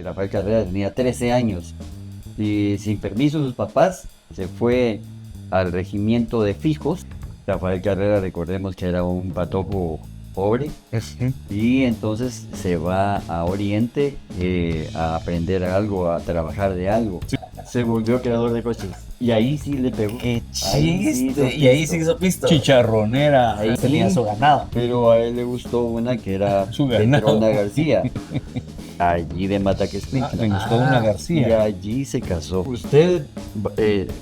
Rafael Carrera tenía 13 años y sin permiso de sus papás se fue al regimiento de fijos. Rafael Carrera, recordemos que era un patojo pobre, y entonces se va a Oriente a aprender algo, a trabajar de algo. Sí. Se volvió creador de coches y ahí sí le pegó. ¡Qué Ahí sí hizo chiste! Y ahí pisto. sí hizo pisto. Chicharronera. Ahí Tenía sí, su ganado. pero a él le gustó una que era Su ganado. Petrona García, allí de Mataquescuintla. Le gustó una Y García. allí se casó. Usted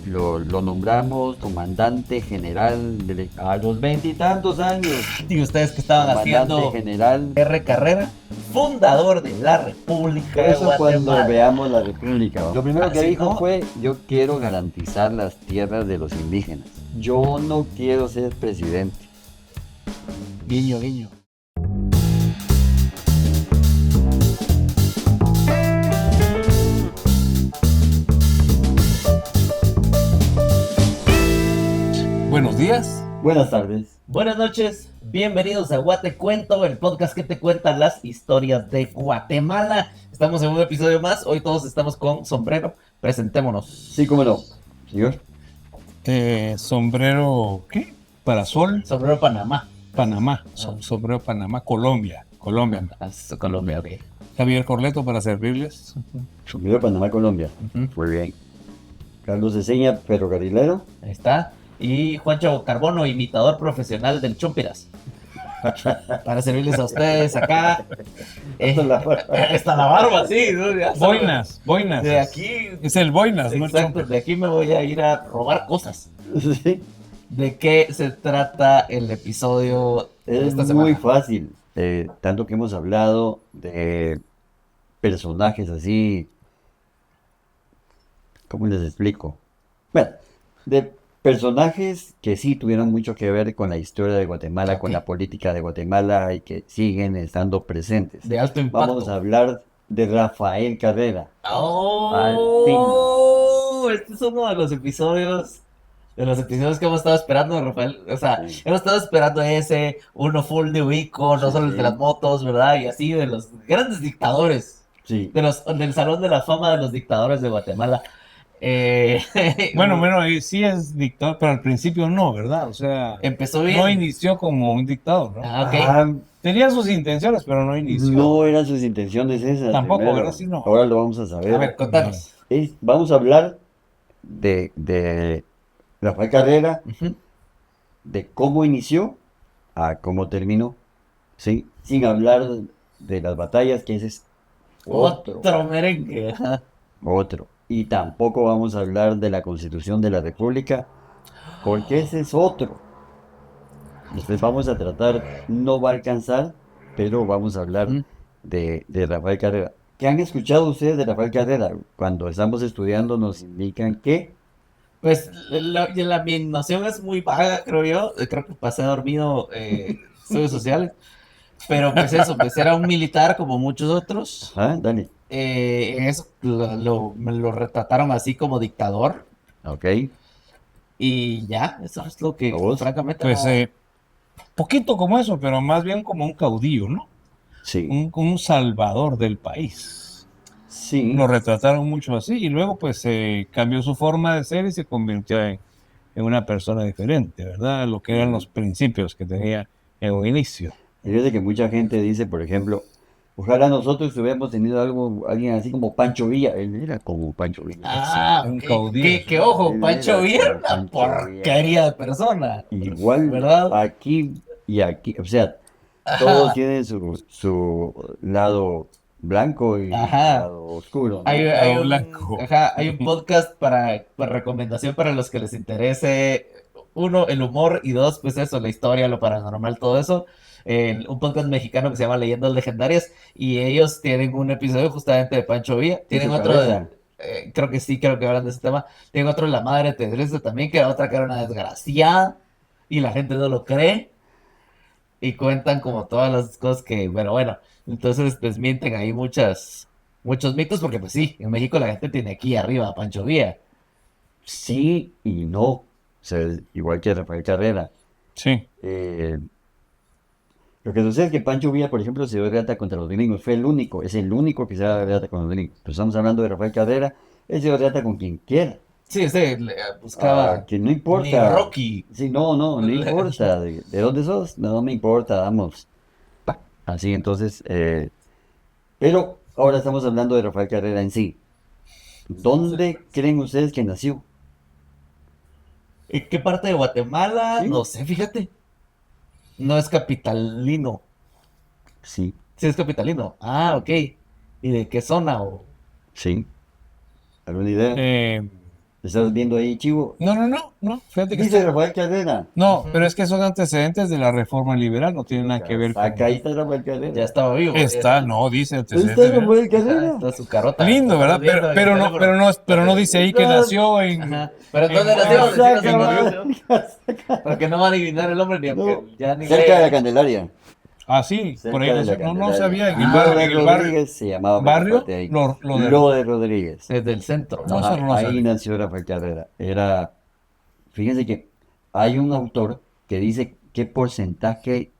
lo nombramos comandante general a los 20 y tantos años. Y ustedes que estaban Comandante haciendo general. R. Carrera, fundador de la República de Eso cuando Guatemala. veamos la república. Lo primero que Así, dijo ¿no? fue: yo quiero garantizar las tierras de los indígenas. Yo no quiero ser presidente. Guiño, guiño. Buenos días. Buenas tardes. Buenas noches, bienvenidos a Guate Cuento, el podcast que te cuenta las historias de Guatemala. Estamos en un episodio más, hoy todos estamos con sombrero, presentémonos. Sí, cómo no. Señor. Sombrero, ¿qué? Parasol, Sombrero Panamá. Panamá. Sombrero Panamá, Colombia. Colombia. Colombia, ok. Javier Corleto para servirles. Subido Panamá, Colombia. Ujú. Muy bien. Carlos Eseña, ferrocarrilero. Ahí está. Y Juancho Carbono, imitador profesional del Chompiras. Para servirles a ustedes acá. Está la barba, sí. ¿No? Ya saben. Boinas, Boinas. De aquí, Es el Boinas, ¿no? exacto, de aquí me voy a ir a robar cosas. Sí. ¿De qué se trata el episodio de Es esta muy semana? fácil. Tanto que hemos hablado de personajes así. ¿Cómo les explico? Bueno, de personajes que sí tuvieron mucho que ver con la historia de Guatemala, con Ok. la política de Guatemala y que siguen estando presentes. De alto impacto. Vamos a hablar de Rafael Carrera. ¡Oh! Este es uno de los episodios que hemos estado esperando, Rafael. O sea, Sí. hemos estado esperando ese, uno full de Ubico, no Sí, solo el de las motos, ¿verdad? Y así de los grandes dictadores, Sí. del Salón de la Fama de los Dictadores de Guatemala. Bueno, sí es dictador, pero al principio no, ¿verdad? O sea, Empezó bien. no inició como un dictador, ¿no? Ah, ok. Ah, Tenía sus intenciones, pero no inició. no eran sus intenciones esas. Tampoco, primero. ¿verdad? Sí, no. Ahora lo vamos a saber. A ver, contanos. Vamos a hablar de Rafael Carrera, Ujú. de cómo inició a cómo terminó, ¿sí? Sin hablar de las batallas, que ese es Otro merengue. Ajá. otro. Y tampoco vamos a hablar de la Constitución de la República, porque ese es otro. Después vamos a tratar, no va a alcanzar, pero vamos a hablar Ujú. de Rafael Carrera. ¿Qué han escuchado ustedes de Rafael Carrera? Cuando estamos estudiando nos indican que... Pues mi noción es muy vaga, creo yo. Creo que pasé dormido estudios sociales. Pero pues eso, pues era un militar como muchos otros. Ajá, dale. En eso me lo retrataron así como dictador. Ok. Y ya, eso es lo que ¿A vos? francamente Pues no- poquito como eso, pero más bien como un caudillo, ¿no? Sí. Un salvador del país. Sí. Lo retrataron mucho así y luego pues cambió su forma de ser y se convirtió en una persona diferente, ¿verdad? Lo que eran los principios que tenía en un inicio. Y fíjate que mucha gente dice, por ejemplo, ojalá nosotros hubiéramos tenido alguien así como Pancho Villa. Él era como Pancho Villa. Ah, un que, caudillo. que ojo, Él Pancho era Villa era como una Pancho porquería de persona. Igual ¿Verdad? aquí y aquí, o sea, Ajá. todos tienen su lado blanco y Ajá. lado oscuro, ¿no? Hay Lado un, blanco. ajá, hay un podcast para recomendación para los que les interese. Uno, el humor, y dos, pues eso, la historia, lo paranormal, todo eso. Un podcast mexicano que se llama Leyendas Legendarias, y ellos tienen un episodio justamente de Pancho Villa. Tienen su otro cabeza. creo que sí, creo que hablan de ese tema. Tienen otro de la madre Teresa también, que era otra que era una desgraciada, y la gente no lo cree, y cuentan como todas las cosas que, bueno, entonces desmienten ahí muchos mitos, porque pues sí, en México la gente tiene aquí arriba a Pancho Villa. Sí y no. O sea, igual que Rafael Carrera. Sí. Eh, Lo que sucede es que Pancho Villa, por ejemplo, se dio de reata contra los gringos. Fue el único, es el único que se da de reata con los gringos. Pero estamos hablando de Rafael Carrera, él se dio de reata con quien quiera. Sí, buscaba Que no ni importa. Rocky. Sí, no importa. ¿De dónde sos? No me importa, vamos. Pa. Así, entonces, pero ahora estamos hablando de Rafael Carrera en sí. ¿Dónde creen ustedes que nació? ¿En qué parte de Guatemala? Sí. No sé, fíjate. No es capitalino. Sí, Sí, es capitalino. Ah, ok. ¿Y de qué zona? sí. ¿Alguna idea? Eh, ¿Estás viendo ahí, Chivo? no, fíjate que Dice Rafael Carrera. no, pero es que son antecedentes de la reforma liberal, no tiene nada que ver con... Acá ahí está Rafael Carrera. Ya estaba vivo. Está, no, dice Ahí antecedentes. está Rafael Ajá, Carrera. está su carota. Lindo, Lo ¿verdad? estamos viendo en el teléfono. Pero no dice ahí que No. nació en... Ajá. Pero ¿dónde en- nació? ah, Decilo, Saca, señor. Porque no va a adivinar el hombre ni aunque No, ya ni cerca de la lee. Candelaria. Ah, sí, por ahí Cerca de la nació. No, no Candelaria. sabía. En el Lo barrio, de en el barrio, Rodríguez se llamaba barrio, parte ahí. lo de- de Rodríguez. Es del centro. No, Ajá, eso no lo ahí sabía. nació Rafael Carrera. Fíjense que hay un autor que dice qué porcentaje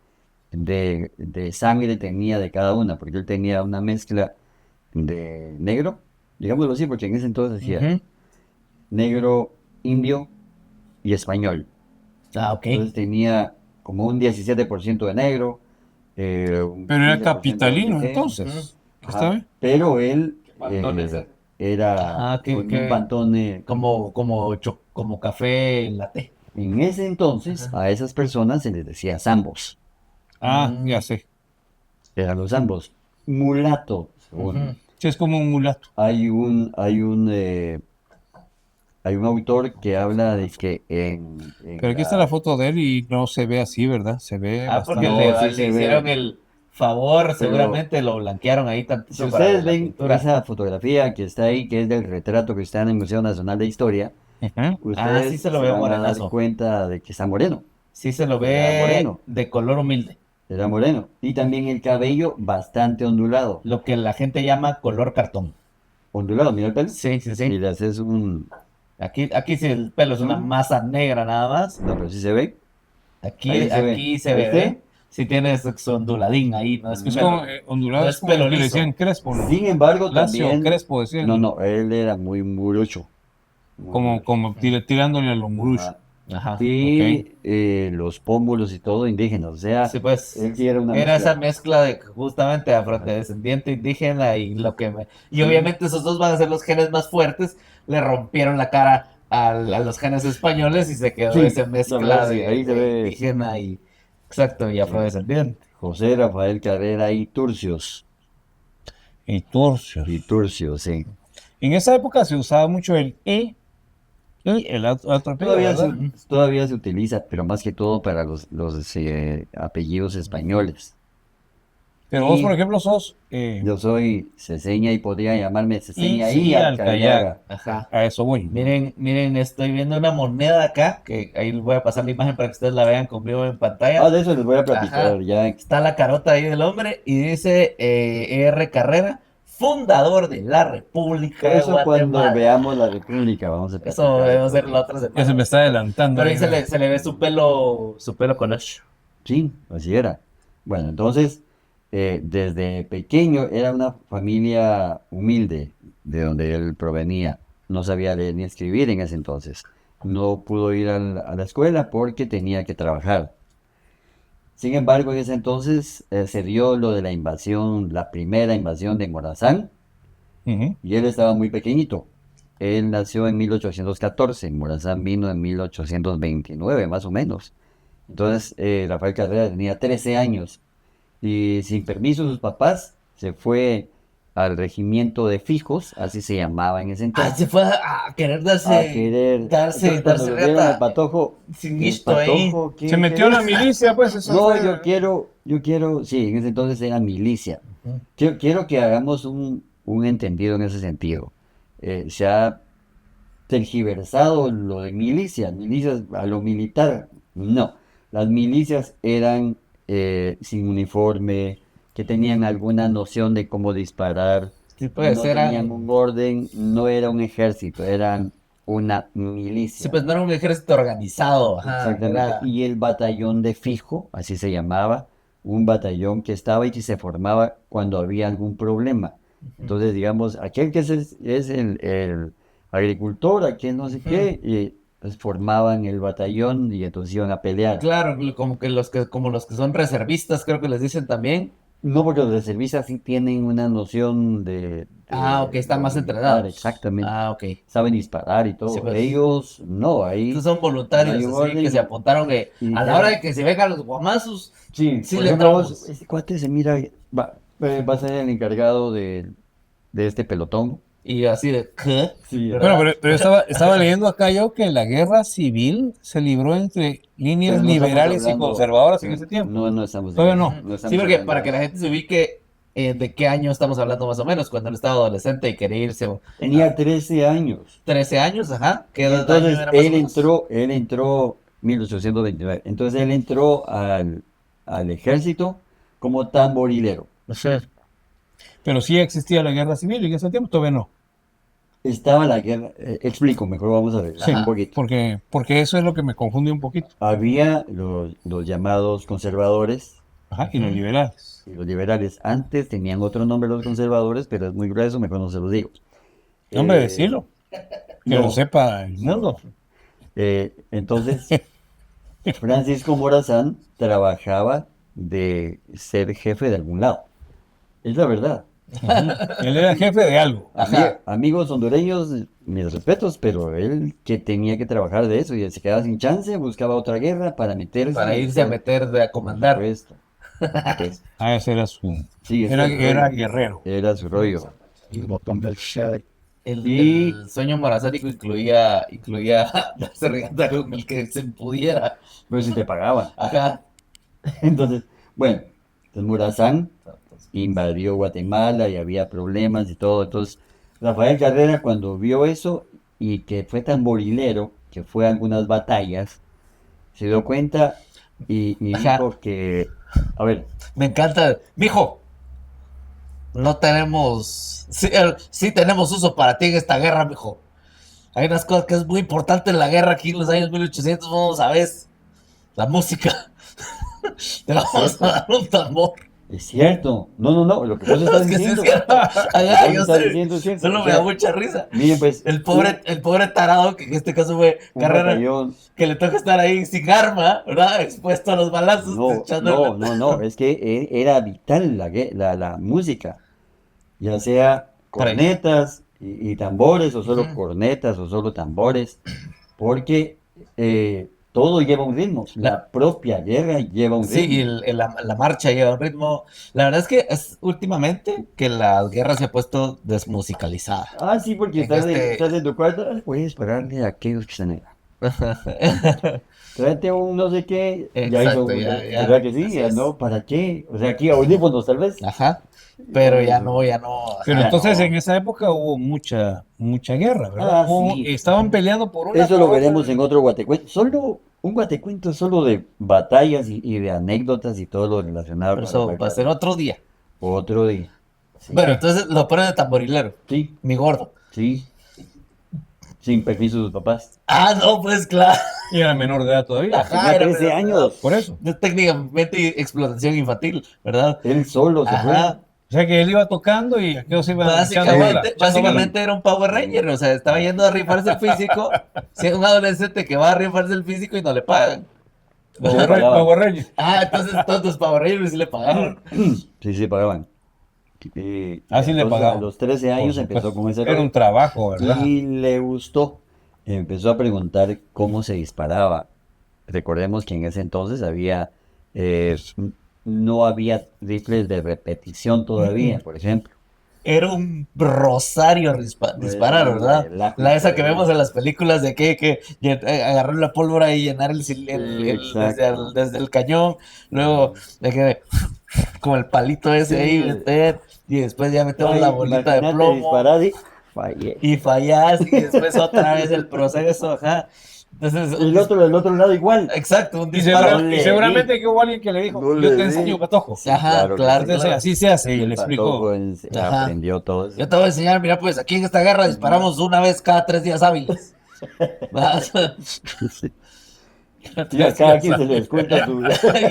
de sangre tenía de cada una, porque él tenía una mezcla de negro, digámoslo así, porque en ese entonces hacía Ujú. negro, indio y español. Ah, ok. Entonces tenía como un 17% de negro, un Pero era 15% de capitalino no sé qué. entonces. Ajá, ¿Está bien? pero él Pantone, eh, era Ajá, con un pantone. como café latte. En ese entonces a esas personas se les decía zambos, Ah, ya sé. eran los zambos. Mulato, según. Ujú. Sí, es como un mulato. Hay un autor que habla de que Pero aquí está la foto de él y no se ve así, ¿verdad? Se ve Ah, porque bastante... No, sí le se hicieron ve. el favor, Pero seguramente lo blanquearon ahí si tantito para ustedes la ven pintura. esa fotografía que está ahí, que es del retrato que está en el Museo Nacional de Historia, Ujú. Ah, ustedes sí se lo se veo van a dar morenazo. cuenta de que está moreno. Sí se lo Era ve moreno. de color humilde. Era moreno. Y también el cabello bastante ondulado. Lo que la gente llama color cartón. Ondulado, mira el pelo. Sí, sí, Y sí. le haces un... Aquí sí el pelo es una masa negra nada más. No, pero sí se ve. Aquí, Ahí se ve. aquí se ve, ¿Viste? ¿eh? Sí tienes su onduladín ahí, no es Es pelo. como ondulado, no es es como el pelo que le liso. decían Crespo, ¿no? Sin embargo, Lacio, también... Crespo decían. No, él era muy murucho. Muy Como, murucho. como tirándole a los muruchos. Ajá. Ajá. Y los pómulos y todo indígenas. O sea, Sí, pues él sí era una era esa mezcla. mezcla de justamente afrodescendiente indígena y y obviamente esos dos van a ser los genes más fuertes. Le rompieron la cara a los genes españoles y se quedó Sí, esa la mezcla verdad, sí, de, ahí se de ve. indígena y exacto y afrodescendiente. José Rafael Carrera y Turcios. Y Turcios. Y Turcios, sí. En esa época se usaba mucho el E y el otro apellido, ¿verdad? Todavía se utiliza, pero más que todo para los apellidos españoles. Pero vos, Y por ejemplo, sos... yo soy Ceseña y podría llamarme Ceseña Y y Alcayaga. Alcayaga. Ajá. A eso voy. Miren, estoy viendo una moneda acá, que ahí les voy a pasar la imagen para que ustedes la vean conmigo en pantalla. De eso les voy a platicar Ajá. ya. Está la carota ahí del hombre y dice R. Carrera, fundador de la República de Eso cuando Guatemala. veamos la República vamos a Eso platicar. debemos hacer la otra Ya se semana. me está adelantando. Pero ahí ahí, se le ve su pelo colocho. Sí, así era. Bueno, entonces, desde pequeño era una familia humilde de donde él provenía. No sabía leer ni escribir en ese entonces. No pudo ir a la escuela porque tenía que trabajar. Sin embargo, en ese entonces se dio lo de la invasión, la primera invasión de Morazán, Ujú. y él estaba muy pequeñito. Él nació en 1814, Morazán vino en 1829, más o menos. Entonces, Rafael Carrera tenía 13 años y sin permiso de sus papás se fue al regimiento de fijos, así se llamaba en ese Ah, entonces, se fue a querer a querer. Entonces, cuando lo vieron al patojo, sin el guisto ahí. patojo, ¿qué Se metió a la querés? milicia, pues eso No, fue... yo quiero, sí, en ese entonces era milicia. Ujú. Quiero que hagamos un entendido en ese sentido. Se ha tergiversado lo de milicias a lo militar. No, las milicias eran sin uniforme, que tenían alguna noción de cómo disparar, Sí, pues no eran. tenían un orden, no era un ejército, eran una milicia. Sí, pues no era un ejército organizado. Ajá, Exactamente. era- Y el batallón de fijo, así se llamaba, un batallón que estaba y que se formaba cuando había algún problema. Entonces, digamos, aquel que es el agricultor, aquel no sé qué, y pues, formaban el batallón y entonces iban a pelear. Claro, como los que son reservistas, creo que les dicen también. No, porque los reservistas sí tienen una noción de Ok, están más militar, entrenados. exactamente. Ok. Saben disparar y todo. Sí, pues. Ellos no, ahí Estos son voluntarios, hay así orden que se apuntaron que y a la ya. hora de que se vengan los guamazos, Sí, sí por le ejemplo, entramos. este cuate se mira, va a ser el encargado de este pelotón. Y así de, ¿qué? Sí, Bueno, ¿Verdad? pero estaba leyendo acá yo que la guerra civil se libró entre líneas pero no estamos liberales y hablando, conservadoras en ese tiempo. no estamos Todavía hablando, no. no Sí, estamos porque hablando para de que la eso. gente se ubique de qué año estamos hablando más o menos, cuando él estaba adolescente y quería irse Tenía 13 años. 13 años, ajá. ¿Qué Y año entonces era más o menos? él entró 1829. Entonces él entró al ejército como tamborilero. Pero sí existía la guerra civil en ese tiempo, todavía no. Estaba la guerra, explico, mejor vamos a ver Sí, un poquito. porque eso es lo que me confunde un poquito. Había los llamados conservadores Ajá, y los liberales. y los liberales. Antes tenían otro nombre los conservadores, pero es muy grueso, mejor no se los digo. Hombre, Eh, decirlo. Que no. lo sepa el mundo. Entonces, Francisco Morazán trabajaba de ser jefe de algún lado. Es la verdad. Él era jefe de algo. Ajá. Amigos hondureños, mis respetos, pero él que tenía que trabajar de eso y se quedaba sin chance, buscaba otra guerra para meterse. Para irse a meter a comandar. Puesto. Pues, Ah, ese era su. sí, ese Era rollo. guerrero. Era su rollo. El, Y- el sueño morazánico incluía darse regata con el que se pudiera. Pero si te pagaban. Ajá. Entonces, bueno, entonces Morazán invadió Guatemala y había problemas y todo. Entonces, Rafael Carrera cuando vio eso y que fue tamborilero, que fue a algunas batallas, se dio cuenta y Ajá. dijo que, a ver, Me encanta. Mijo, no tenemos. Sí tenemos uso para ti en esta guerra, mijo. Hay unas cosas que es muy importante en la guerra aquí en los años 1800. Vamos a ver. La música. Te vamos a dar un tambor. es cierto, no, lo que vos estás Es que sí es diciendo, cierto. lo Ajá, que yo vos estás sé. diciendo es cierto. Solo O me da sea, mucha risa. miren, pues, El pobre tarado, que en este caso fue un Carrera, batallón, que le toca estar ahí sin arma, ¿verdad? Expuesto a los balazos. no, es que era vital la música, ya sea Por ahí. cornetas y tambores, o solo Ujú. cornetas, o solo tambores, porque todo lleva un ritmo, la propia guerra lleva un Sí, y ritmo. la marcha lleva un ritmo. La verdad es que es últimamente que la guerra se ha puesto desmusicalizada. Ah, sí, porque En este- estás en tu cuarto, puedes pararle a aquellos que están allá. Tráete un no sé qué, ya Exacto, hizo, ya, ¿verdad que sí? así Ya es. no, ¿para qué? O sea, aquí audífonos tal vez. Ajá. Pero ya no. Pero Ya entonces no. en esa época hubo mucha guerra, ¿verdad? Ah, sí. Estaban peleando por una Eso lo por otra. veremos en otro guatecuento. Solo un guatecuento solo de batallas y de anécdotas y todo lo relacionado Pero con eso Rafael va a ser Carrera. otro día. Otro día. Sí, Bueno, entonces lo ponen de tamborilero, sí, mi gordo. sí. Sin permiso de sus papás. Ah, no, pues claro. Y era menor de edad todavía. Ajá, Tenía era 13 menor de años. Por eso. Es técnicamente explotación infantil, ¿verdad? Él solo se fue. Ajá. O sea que él iba tocando y aquellos iban echando bala, Básicamente, echando bala. básicamente era un Power Ranger, o sea, estaba yendo a rifarse el físico. Si es un adolescente que va a rifarse el físico y no le pagan. No le pagaban. Power Ranger. Ah, entonces todos los Power Rangers sí le pagaban. Sí, sí, pagaban. Así le Entonces, pagaban. A los 13 años Por empezó supuesto. con ese Era un rollo. trabajo, ¿verdad? Y le gustó. Empezó a preguntar cómo se disparaba. Recordemos que en ese entonces no había rifles de repetición todavía, por ejemplo. Era un rosario disparar, un ¿verdad? relajo La esa que increíble. vemos en las películas de que agarrar la pólvora y llenar Exacto. desde el cañón, luego de que como el palito ese ahí, Sí. meter, y después ya metemos Ay, la bolita de imagínate plomo disparar y fallé. y fallas, y después otra vez el proceso, ajá. Entonces, Y el otro del otro lado igual. exacto, un Y, disparo. le y seguramente que hubo alguien que le dijo, No yo le te di. enseño, patojo. Sí, Ajá, que claro, sí. Entonces así se hace, y le Patojo explicó. Ajá. aprendió todo eso. Yo te voy a enseñar, mira, pues aquí en esta guerra disparamos una vez cada 3 días hábiles. ¿Vas? Sí. Ya cada quien se les cuenta su...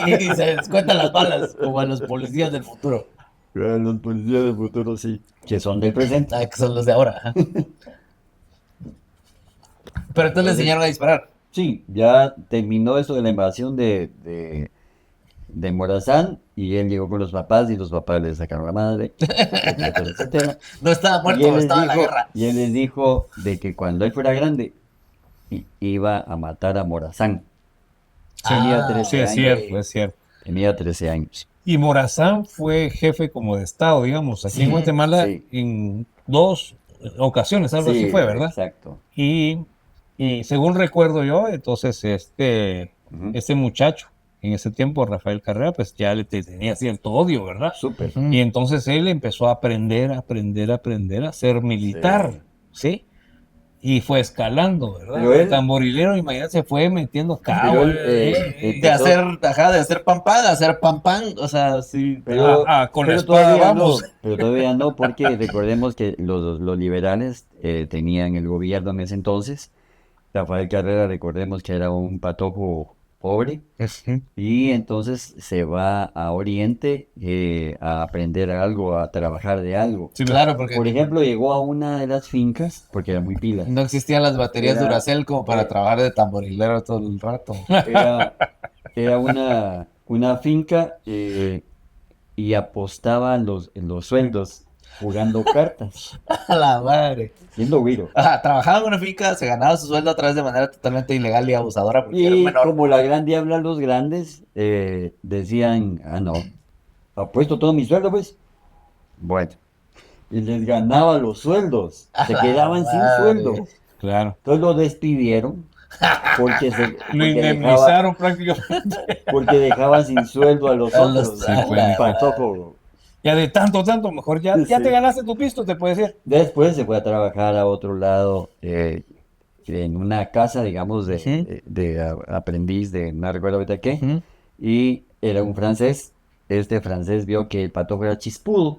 Y se descuentan las balas, como a los policías del futuro. Los policías del futuro, sí. Que son del presente. Ah, que son los de ahora. Ajá. Pero entonces le enseñaron a disparar. Sí, ya terminó eso de la invasión de Morazán y él llegó con los papás y los papás le sacaron la madre, etcétera, etcétera. No estaba Y muerto, él les estaba en la dijo, guerra. y él les dijo de que cuando él fuera grande iba a matar a Morazán. Tenía Ah, 13 Sí, es años. cierto, es cierto. Tenía 13 años. Y Morazán fue jefe como de Estado, digamos, aquí en Guatemala sí. en 2 ocasiones, algo así fue, ¿verdad? Exacto. Y según recuerdo yo, entonces Ujú. este muchacho, en ese tiempo, Rafael Carrera, pues ya tenía cierto odio, ¿verdad? Súper. Ujú. Y entonces él empezó a aprender a ser militar, ¿sí? Y fue escalando, ¿verdad? Pero él- El tamborilero, imagínate, se fue metiendo Pero cabo. él, De hacer, ajá, de hacer pan pan, de hacer pan pan, o sea, sí. Pero, con la pero espada todavía vamos. no, pero todavía no, porque recordemos que los liberales tenían el gobierno en ese entonces. Rafael Carrera, recordemos que era un patojo pobre, y entonces se va a Oriente a aprender algo, a trabajar de algo. Sí, Claro, porque Por ejemplo, llegó a una de las fincas, porque era muy pila. no existían las baterías Era- Duracell como para trabajar de tamborilero todo el rato. Era una finca y apostaba en los sueldos jugando cartas, A la madre. siendo güiro. Ajá, trabajaba en una finca, se ganaba su sueldo a través de manera totalmente ilegal y abusadora porque era un Y menor. como la gran diabla, los grandes decían, no, apuesto todo mi sueldo, pues. Bueno, y les ganaba los sueldos, A se la quedaban sin madre. sueldo. claro. Entonces lo despidieron porque, Lo porque indemnizaron prácticamente. porque dejaban sin sueldo a los A los- otros. Sí, pues, Un patojo. Ya de tanto, mejor ya Sí. te ganaste tu pisto, te puede decir. Después se fue a trabajar a otro lado, en una casa, digamos, de aprendiz de no recuerdo ahorita qué, Ujú. y era un francés. Este francés vio que el patojo era chispudo,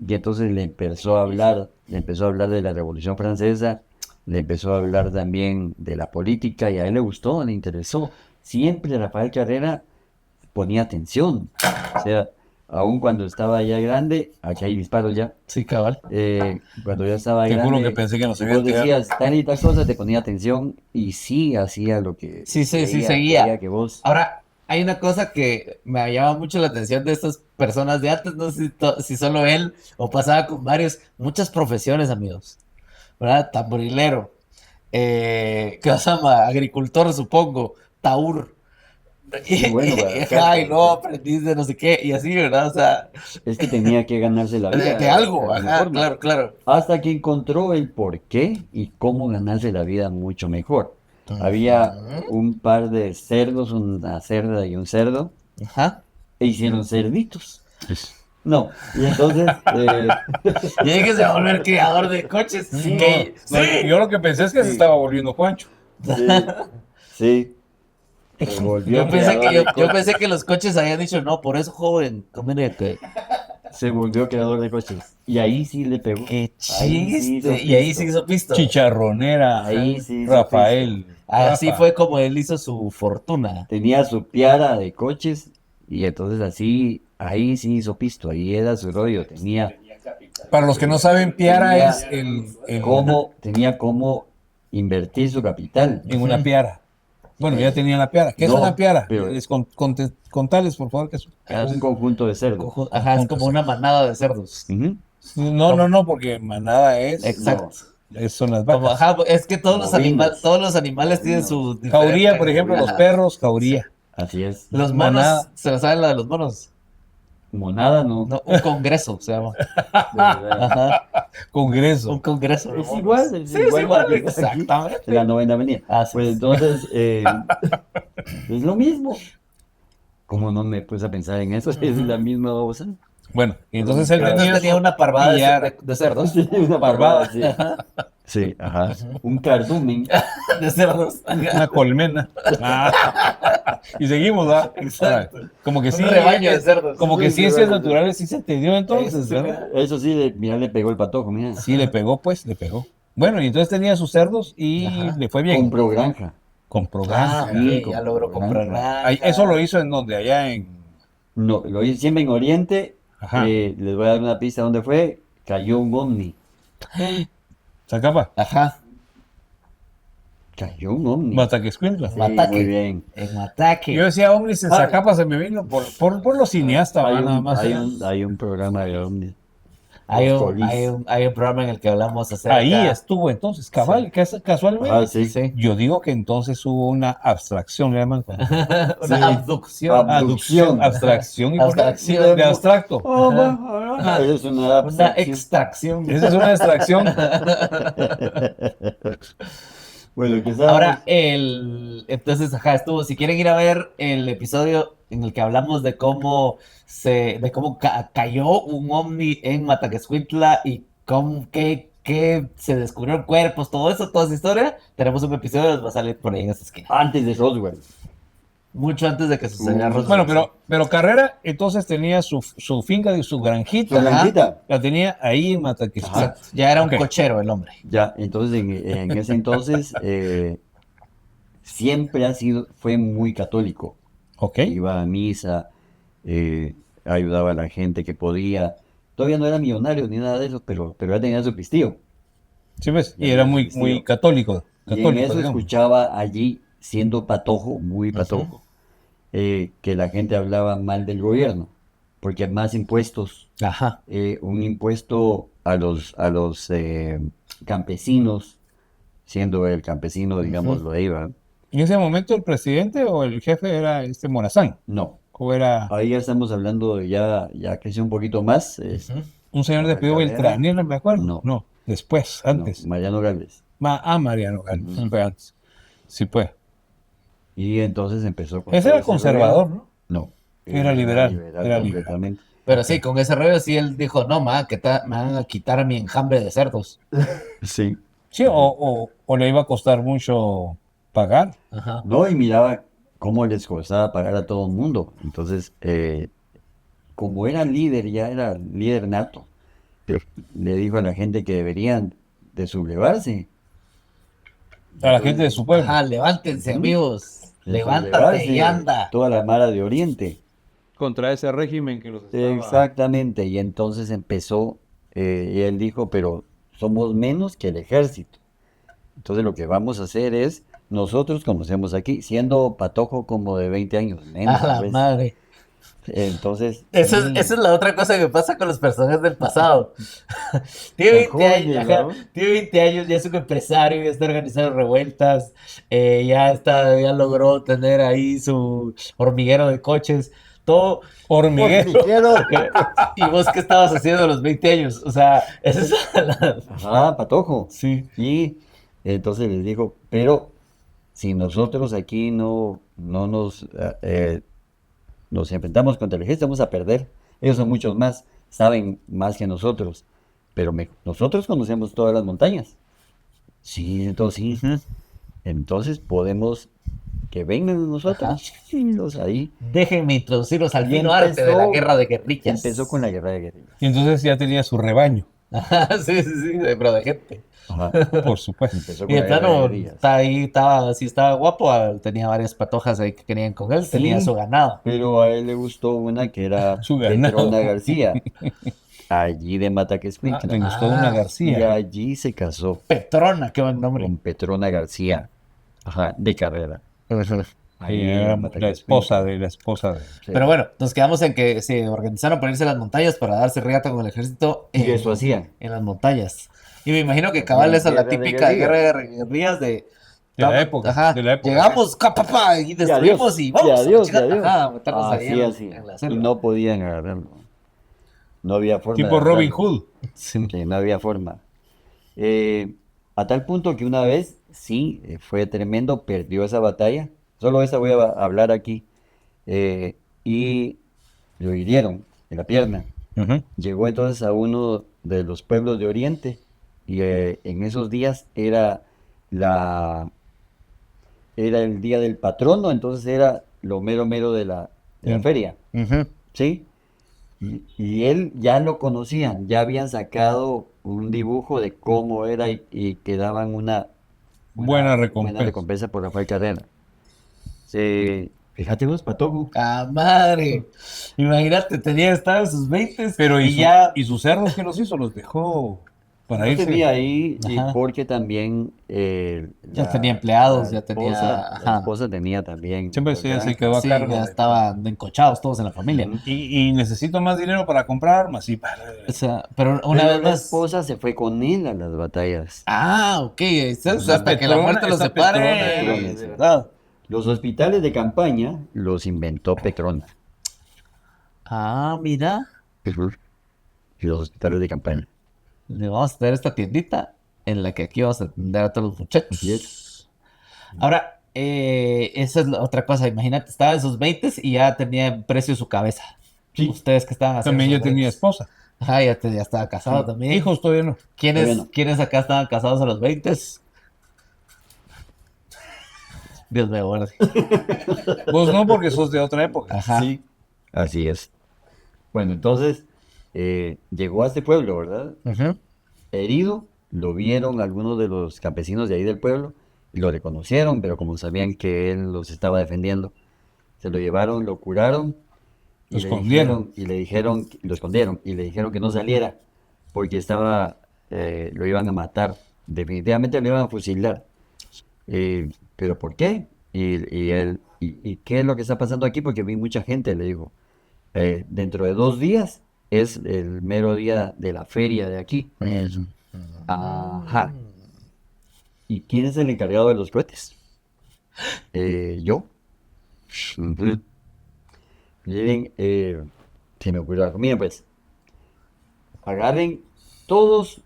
y entonces le empezó a hablar de la Revolución Francesa, le empezó a hablar también de la política, y a él le gustó, le interesó. Siempre Rafael Carrera ponía atención, o sea, aun cuando estaba ya grande, aquí hay disparos ya. Sí, cabal. Cuando ya estaba Te juro grande, que pensé que nos vos habían tirado. decías tal y tal cosa, te ponía atención y sí hacía lo que Sí, sí, sí, quería- seguía. quería que vos. Ahora, hay una cosa que me llama mucho la atención de estas personas de antes, no sé si solo él o pasaba con varios, muchas profesiones, amigos, ¿verdad? Tamborilero, ¿qué se llama? Agricultor, supongo, taur. Sí, bueno, Ajá, y luego aprendiz de no sé qué, y así, ¿verdad? O sea, Es que tenía que ganarse la vida. de algo, de alguna ajá, forma. claro, claro. Hasta que encontró el por qué y cómo ganarse la vida mucho mejor. Había un par de cerdos, una cerda y un cerdo, Ajá. e hicieron cerditos. No, y entonces, Y hay que se va a volver criador de coches. Sí, Que- no, yo lo que pensé es que se estaba volviendo Juancho. sí, se volvió Yo pensé creador que, de yo coches. pensé que los coches habían dicho, no, por eso, joven, mire que... Se volvió creador de coches. Y ahí sí le pegó. ¡Qué Ahí sí hizo chiste! Y ahí pisto. sí hizo pisto. Chicharronera, Ahí sí hizo Rafael. Así Rafa. fue como él hizo su fortuna. Tenía su piara de coches y entonces así, ahí sí hizo pisto. Ahí era su rollo. Tenía Para los que no saben, piara Tenía es tenía cómo invertir su capital. en una piara. Bueno, ya tenía la piara. ¿Qué es No, una piara? pero- Contales, por favor, que es. Un conjunto de cerdos. Ajá, es como una manada de cerdos. Ujú. No, porque manada Exacto. son las Como, vacas. ajá, es que Bovinos. todos los animales tienen su... Jauría, por ejemplo, los Ajá. perros, jauría. Así es. Los monos, Manada. ¿se lo saben la de los monos? Monada no. No, un congreso se llama. De verdad. Ajá, Congreso. un congreso. de Es monos. igual, es Sí, es igual, aquí, exactamente. en la Novena Avenida. Así Pues es. entonces, es lo mismo. ¿Cómo no me puse a pensar en eso? Es la misma babosa. Bueno, y entonces él Entonces tenía, tenía una parvada piara. de cerdos. Sí, una Barbada. sí. Sí, ajá. Un cardumen. De cerdos. una colmena. Y seguimos, ¿verdad? Exacto. Como que sí. Un rebaño de cerdos. Como que Sí, ciencias rebaño. naturales sí se te dio entonces, Sí, ¿verdad? Eso sí, mira, le pegó el patojo, mira. Sí, le pegó, pues, le pegó. Bueno, y entonces tenía sus cerdos y Ajá. le fue bien. Compró granja. compró granja. Sí, sí, ya logró compró comprar granja. Ahí- eso lo hizo en donde, allá en... No, lo hice siempre en Oriente. Ajá. Les voy a dar una pista dónde fue. Cayó un ovni. Zacapa, Ajá, Cayó un ovni. Mataquescuintla. Sí, Mataque. muy bien. En Mataque. Yo decía ovnis en Zacapa, se me vino por los cineastas, Hay va, nada un, más. hay un programa de ovnis. Hay Los un, colis. hay un programa en el que hablamos Ahí acerca. estuvo entonces, cabal, casualmente. Ajá, sí. Sí. Yo digo que entonces hubo una abstracción, le llaman. Una Sí. abducción. Abducción. Abstracción. ¿Y por qué? Abstracción. De abstracto. Oh, bueno, es una Una abstracción. extracción. Esa es una abstracción. Bueno, que sabes. Ahora, entonces, ajá, si quieren ir a ver el episodio en el que hablamos de cómo cayó un ovni en Mataquescuintla y que se descubrieron cuerpos, todo eso, toda esa historia, tenemos un episodio que va a salir por ahí en esta esquina. Antes de Roswell. Mucho antes de que sucediera Roswell. Bueno, pero Carrera entonces tenía su finca y su granjita. Su granjita. La tenía ahí en Mataquescuintla. Exacto, ya era un Ok. cochero el hombre. Ya, entonces en ese entonces siempre fue muy católico. Ok. Iba a misa, ayudaba a la gente que podía. Todavía no era millonario ni nada de eso, pero ya tenía su pistillo. Sí, ves, y Ya era no muy, existía. muy católico. Y en Católico, eso digamos. escuchaba allí, siendo patojo, muy patojo, que la gente hablaba mal del gobierno, porque más impuestos, Ajá. un impuesto a los campesinos, siendo el campesino, digamos, lo de iba. En ese momento el presidente o el jefe era Morazán, No, o era ahí ya estamos hablando, ya creció un poquito más. un señor de Pío Carrera. Beltranera, me acuerdo. No. Después, antes. No, Mariano Gálvez. Mariano Gálvez, fue antes. Sí, pues. Y entonces empezó con Ese todo era ese conservador, rollo. ¿no? No, Era liberal, era liberal. completamente. Pero sí, con ese rollo sí él dijo, no, me van a quitar mi enjambre de cerdos. Sí. Sí, o le iba a costar mucho pagar. Ajá. No, y miraba cómo les costaba pagar a todo el mundo. Entonces, como era líder, ya era líder nato, le dijo a la gente que deberían de sublevarse. A la gente de su pueblo. Ajá, levántense, Ujú. amigos. De Levántate sublevarse, y anda. toda la mara de Oriente. Contra ese régimen que los estaba... Exactamente, y entonces empezó, y él dijo, pero somos menos que el ejército. Entonces lo que vamos a hacer es, nosotros conocemos aquí, siendo patojo como de 20 años, menos, A la pues. madre. Entonces, Esa es la otra cosa que pasa con los personajes del pasado. Tiene Son 20 años, jóvenes, ajá, ¿no? tiene 20 años, ya es un empresario, ya está organizando revueltas, ya logró tener ahí su hormiguero de coches, todo. Hormiguero. ¿Y vos qué estabas haciendo a los 20 años? O sea, esa es la... ajá, patojo. Sí. Y entonces les dijo, pero si nosotros aquí no nos enfrentamos contra el ejército, vamos a perder. Ellos son muchos más, saben más que nosotros, pero nosotros conocemos todas las montañas. Sí, entonces sí. Entonces podemos que vengan nosotros y los ahí. Déjenme introducirlos al Y fino arte de la empezó- guerra de guerrillas. Empezó con la guerra de guerrillas. Y entonces ya tenía su rebaño, Ajá, sí, pero de gente. Ajá. por supuesto. Empezó Y con de la guerra de plano, guerrillas. estaba guapo, tenía varias patojas ahí que querían con él, Sí. tenía su ganado. Pero a él le gustó una que era Su ganado. Petrona García, allí de Le Mataquescuintla. gustó una Y García. allí se casó Petrona, qué buen nombre. con Petrona García, ajá, de carrera. Ahí Ahí era en la esposa de... Sí. Pero bueno, nos quedamos en que se organizaron para irse a las montañas para darse riata con el ejército Y eso hacían. en las montañas. Y me imagino que cabal esa es la Guerra de típica guerrillas. guerra de guerrillas de la época, Ajá, de la época. llegamos, papá, y destruimos y vamos y adiós, a chingar. y adiós. Ajá, a matarnos ahí Así, en- así. en la Y selva. no podían agarrarlo. No había forma Tipo de Robin agarrarlo. Hood. Sí, no había forma. A tal punto que una vez, sí, fue tremendo, perdió esa batalla. Solo esa voy a hablar aquí. Y lo hirieron en la pierna. Ujú. Llegó entonces a uno de los pueblos de Oriente y en esos días era el día del patrono, entonces era lo mero mero de la Bien. feria, Ujú. ¿sí? Y él ya lo conocían, ya habían sacado un dibujo de cómo era y que daban Buena buena recompensa. recompensa por Rafael Carrera. Fíjate vos, Patojo. ¡Ah, madre! Imagínate, estaba en sus 20 Pero y ya. ¿y sus cerdos que los hizo? Los dejó para Yo irse. tenía ahí Ajá. porque también Ya tenía empleados, ya la ajá. esposa tenía también. Siempre se quedó a Sí, cargo. ya estaban encochados todos en la familia. Ujú. Y necesito más dinero para comprar armas. Sí, O sea, pero una Pero vez la más. esposa se fue con él a las batallas. Ah, ok. Esa Hasta que la muerte los esa Petrona separe. es de verdad. Los hospitales de campaña los inventó Petrona. Ah, mira. Ujú. Los hospitales de campaña. Le vamos a tener esta tiendita en la que aquí vamos a atender a todos los muchachos. Así es. Ahora, esa es la otra cosa. Imagínate, estaba en sus 20 y ya tenía precio su cabeza. Sí. Ustedes que estaban haciendo También yo sus tenía 20s. esposa. Ajá, ya estaba casado Sí. también. Hijos todavía no. Todavía no. ¿Quiénes acá estaban casados a los 20? Dios me guarde. Vos no, porque sos de otra época. Ajá. Sí. Así es. Bueno, entonces llegó a este pueblo, ¿verdad? Ujú. Herido, lo vieron algunos de los campesinos de ahí del pueblo y lo reconocieron, pero como sabían que él los estaba defendiendo, se lo llevaron, lo curaron Lo escondieron. lo escondieron y le dijeron que no saliera porque lo iban a matar, definitivamente lo iban a fusilar. ¿Pero por qué? ¿Y qué es lo que está pasando aquí? Porque vi mucha gente, le dijo. Dentro de 2 días es el mero día de la feria de aquí. Ajá. ¿Y quién es el encargado de los cohetes? Yo. Ujú. Miren, se me ocurrió algo. Miren, pues, agarren todos,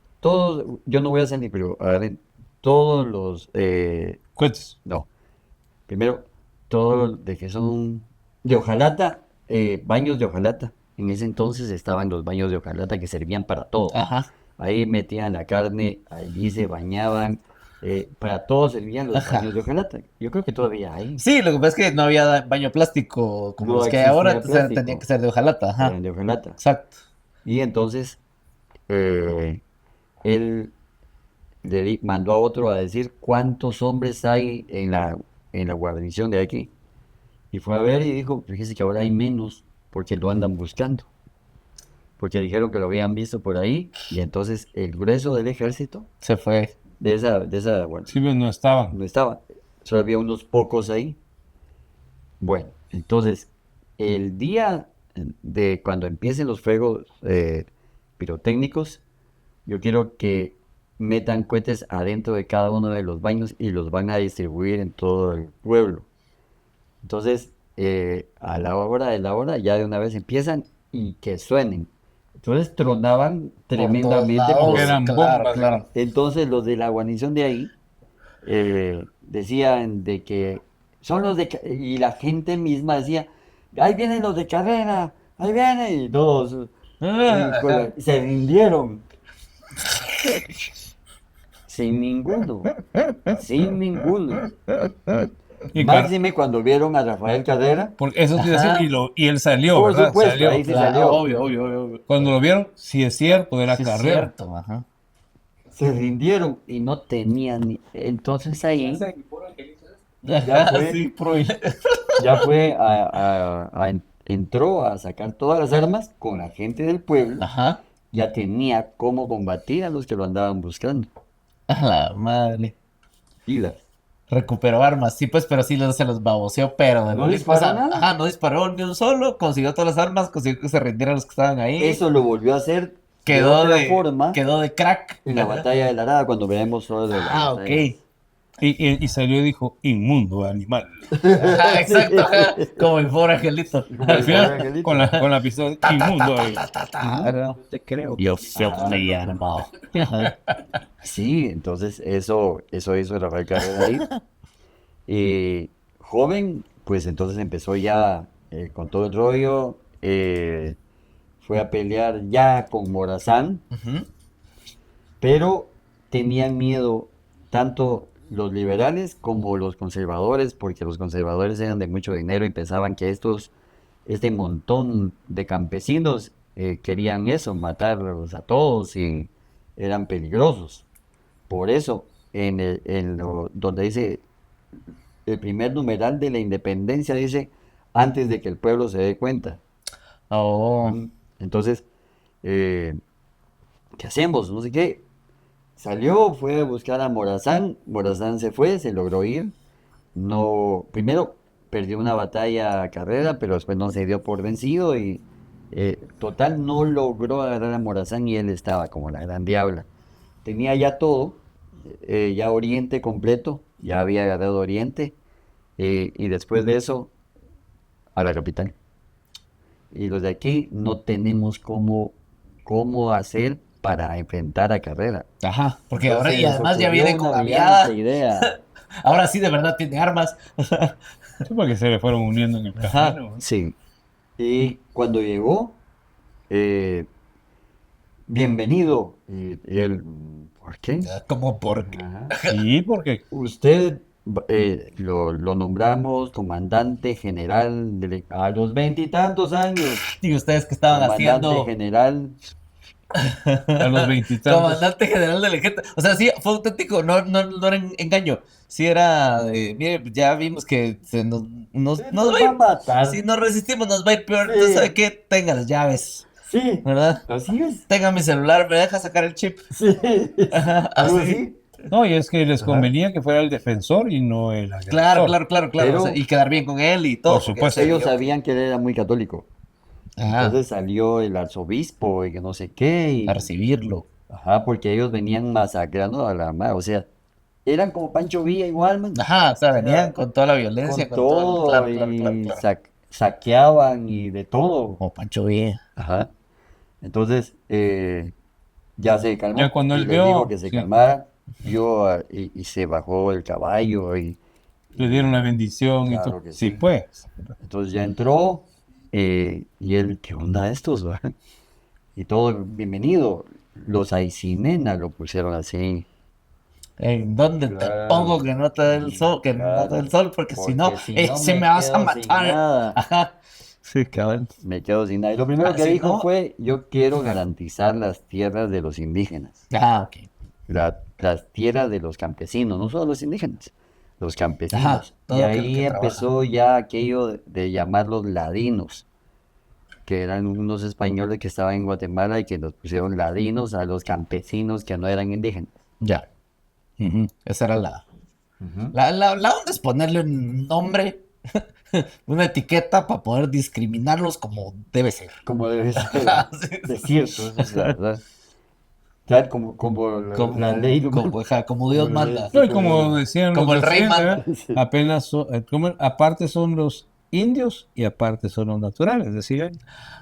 yo no voy a hacer ni, pero agarren todos los, Cohetes. no, primero, todos de que son de hojalata, baños de hojalata. En ese entonces estaban los baños de hojalata que servían para todo. Ajá. Ahí metían la carne, allí se bañaban, para todo servían los Ajá. baños de hojalata. Yo creo que todavía hay. Sí, lo que pasa es que no había baño plástico como No los que hay existía ahora, entonces plástico. tenía que ser de hojalata. Ajá. Eran de hojalata. Exacto. Y entonces él mandó a otro a decir cuántos hombres hay en la guarnición de aquí. Y fue a ver y dijo, fíjese que ahora hay menos porque lo andan buscando. Porque dijeron que lo habían visto por ahí y entonces el grueso del ejército Se fue. de esa guarnición Sí, pues no estaban. no estaba. Solo había unos pocos ahí. Bueno, entonces el día de cuando empiecen los fuegos pirotécnicos, yo quiero que metan cohetes adentro de cada uno de los baños y los van a distribuir en todo el pueblo. Entonces, a la hora de la hora, ya de una vez empiezan y que suenen. Entonces tronaban tremendamente. lados. Porque eran claro, bombas. claro. Entonces los de la guarnición de ahí decían de que son los y la gente misma decía, ahí vienen los de carrera, ahí vienen, y todos se rindieron. Sin ninguno. Y Máxime cuando vieron a Rafael Carrera. porque eso te iba a Ajá. decir, y él salió, Por ¿verdad? supuesto, Salió. ahí sí Claro, salió. obvio. Cuando lo vieron, sí es cierto, era Sí, es Carrera. cierto, ajá. Se rindieron y no tenían entonces ahí Ajá, fue. sí, ya fue entró a sacar todas las armas con la gente del pueblo. Ajá. Ya tenía cómo combatir a los que lo andaban buscando. A la madre. Pilas. Recuperó armas, sí, pues, pero sí se los baboseó, pero de No lo disparó o sea, nada. Ajá, no disparó ni un solo, consiguió todas las armas, consiguió que se rindieran los que estaban ahí. Eso lo volvió a hacer quedó de otra forma quedó de crack. en la batalla de la Arada cuando veamos todo de la Ah, batalla. ok. Y salió y dijo, inmundo animal. Ajá, exacto, ajá. Como el pobre angelito. Al final, Angelito. con la pistola, inmundo. Ah, no te creo. Yo fui armado. Sí, entonces eso hizo Rafael Carrera ahí. Joven, pues entonces empezó ya con todo el rollo. Fue a pelear ya con Morazán, Ujú. pero tenían miedo tanto los liberales como los conservadores, porque los conservadores eran de mucho dinero y pensaban que este montón de campesinos querían eso, matarlos a todos y eran peligrosos. Por eso donde dice el primer numeral de la independencia, dice antes de que el pueblo se dé cuenta. Oh, Entonces, ¿qué hacemos? No sé qué. Salió, fue a buscar a Morazán. Morazán se fue, se logró ir. No, primero perdió una batalla a carrera, pero después no se dio por vencido y total no logró agarrar a Morazán y él estaba como la gran diabla. Tenía ya todo, ya Oriente completo, ya había agarrado Oriente y después de eso a la capital. Y los de aquí no tenemos cómo hacer para enfrentar a carrera. ajá, porque ahora y Entonces, además ya ocurrió viene con una aviada. brillante idea. Ahora sí de verdad tiene armas. Sí, porque se le fueron uniendo en el Ajá. camino. ¿No? Sí. Y cuando llegó, eh, bienvenido. Y él, ¿por qué? Como por Ajá. Sí, porque Usted lo nombramos comandante general a los 20 y tantos años. y ustedes que estaban Comandante haciendo general. a los 20 y tantos. comandante general del ejército. O sea, sí, fue auténtico, no era engaño. Sí era de, mire, ya vimos que nos Nos va a va a ir. matar. Si no resistimos, nos va a ir peor. Sí. Entonces, ¿sabe qué? Tenga las llaves, Sí, ¿verdad? así es. Tenga mi celular, me deja sacar el chip. Sí, Ajá, algo así. así. No, y es que les Ajá. convenía que fuera el defensor y no el agresor. Claro. Pero- O sea, y quedar bien con él y todo. Por porque supuesto. se Ellos vio que- sabían que él era muy católico. Ajá, Entonces salió el arzobispo y que no sé qué. a recibirlo. Ajá, porque ellos venían masacrando a la madre. O sea, eran como Pancho Villa igual, man. Ajá, o sea, venían con toda la violencia, Con con todo. todo Claro. y saqueaban y de todo. Como Pancho Villa. Ajá. Entonces, ya se calmó. Ya cuando y él les vio, dijo que se sí. calmara. Y se bajó el caballo y Le dieron la bendición y Claro todo. que Sí, sí. pues. entonces ya entró y él, ¿qué onda estos, va? Y todo, bienvenido. Los Aicinena lo pusieron así. ¿En dónde te Claro. pongo que no te dé el sol? Que no Claro. te dé el sol, porque si no, si se me vas a quedo sin matar. nada. Ajá. Sí, cabrón. Me quedo sin nada. Y lo primero que si dijo no- fue, yo quiero garantizar las tierras de los indígenas. Ah, ok. Las tierras de los campesinos, no solo los indígenas, los campesinos. Ajá, todo y aquel ahí que empezó ya aquello de llamarlos ladinos, que eran unos españoles que estaban en Guatemala y que nos pusieron ladinos a los campesinos que no eran indígenas. Ya. Esa era la onda es ponerle un nombre, una etiqueta para poder discriminarlos como debe ser. Como debe ser. Sí. Es cierto, eso es la verdad. Claro, como la ley. Como Dios como la ley. manda. No, y como decían Como los el rey docentes, manda. ¿verdad? Apenas aparte son los indios y aparte son los naturales, decían.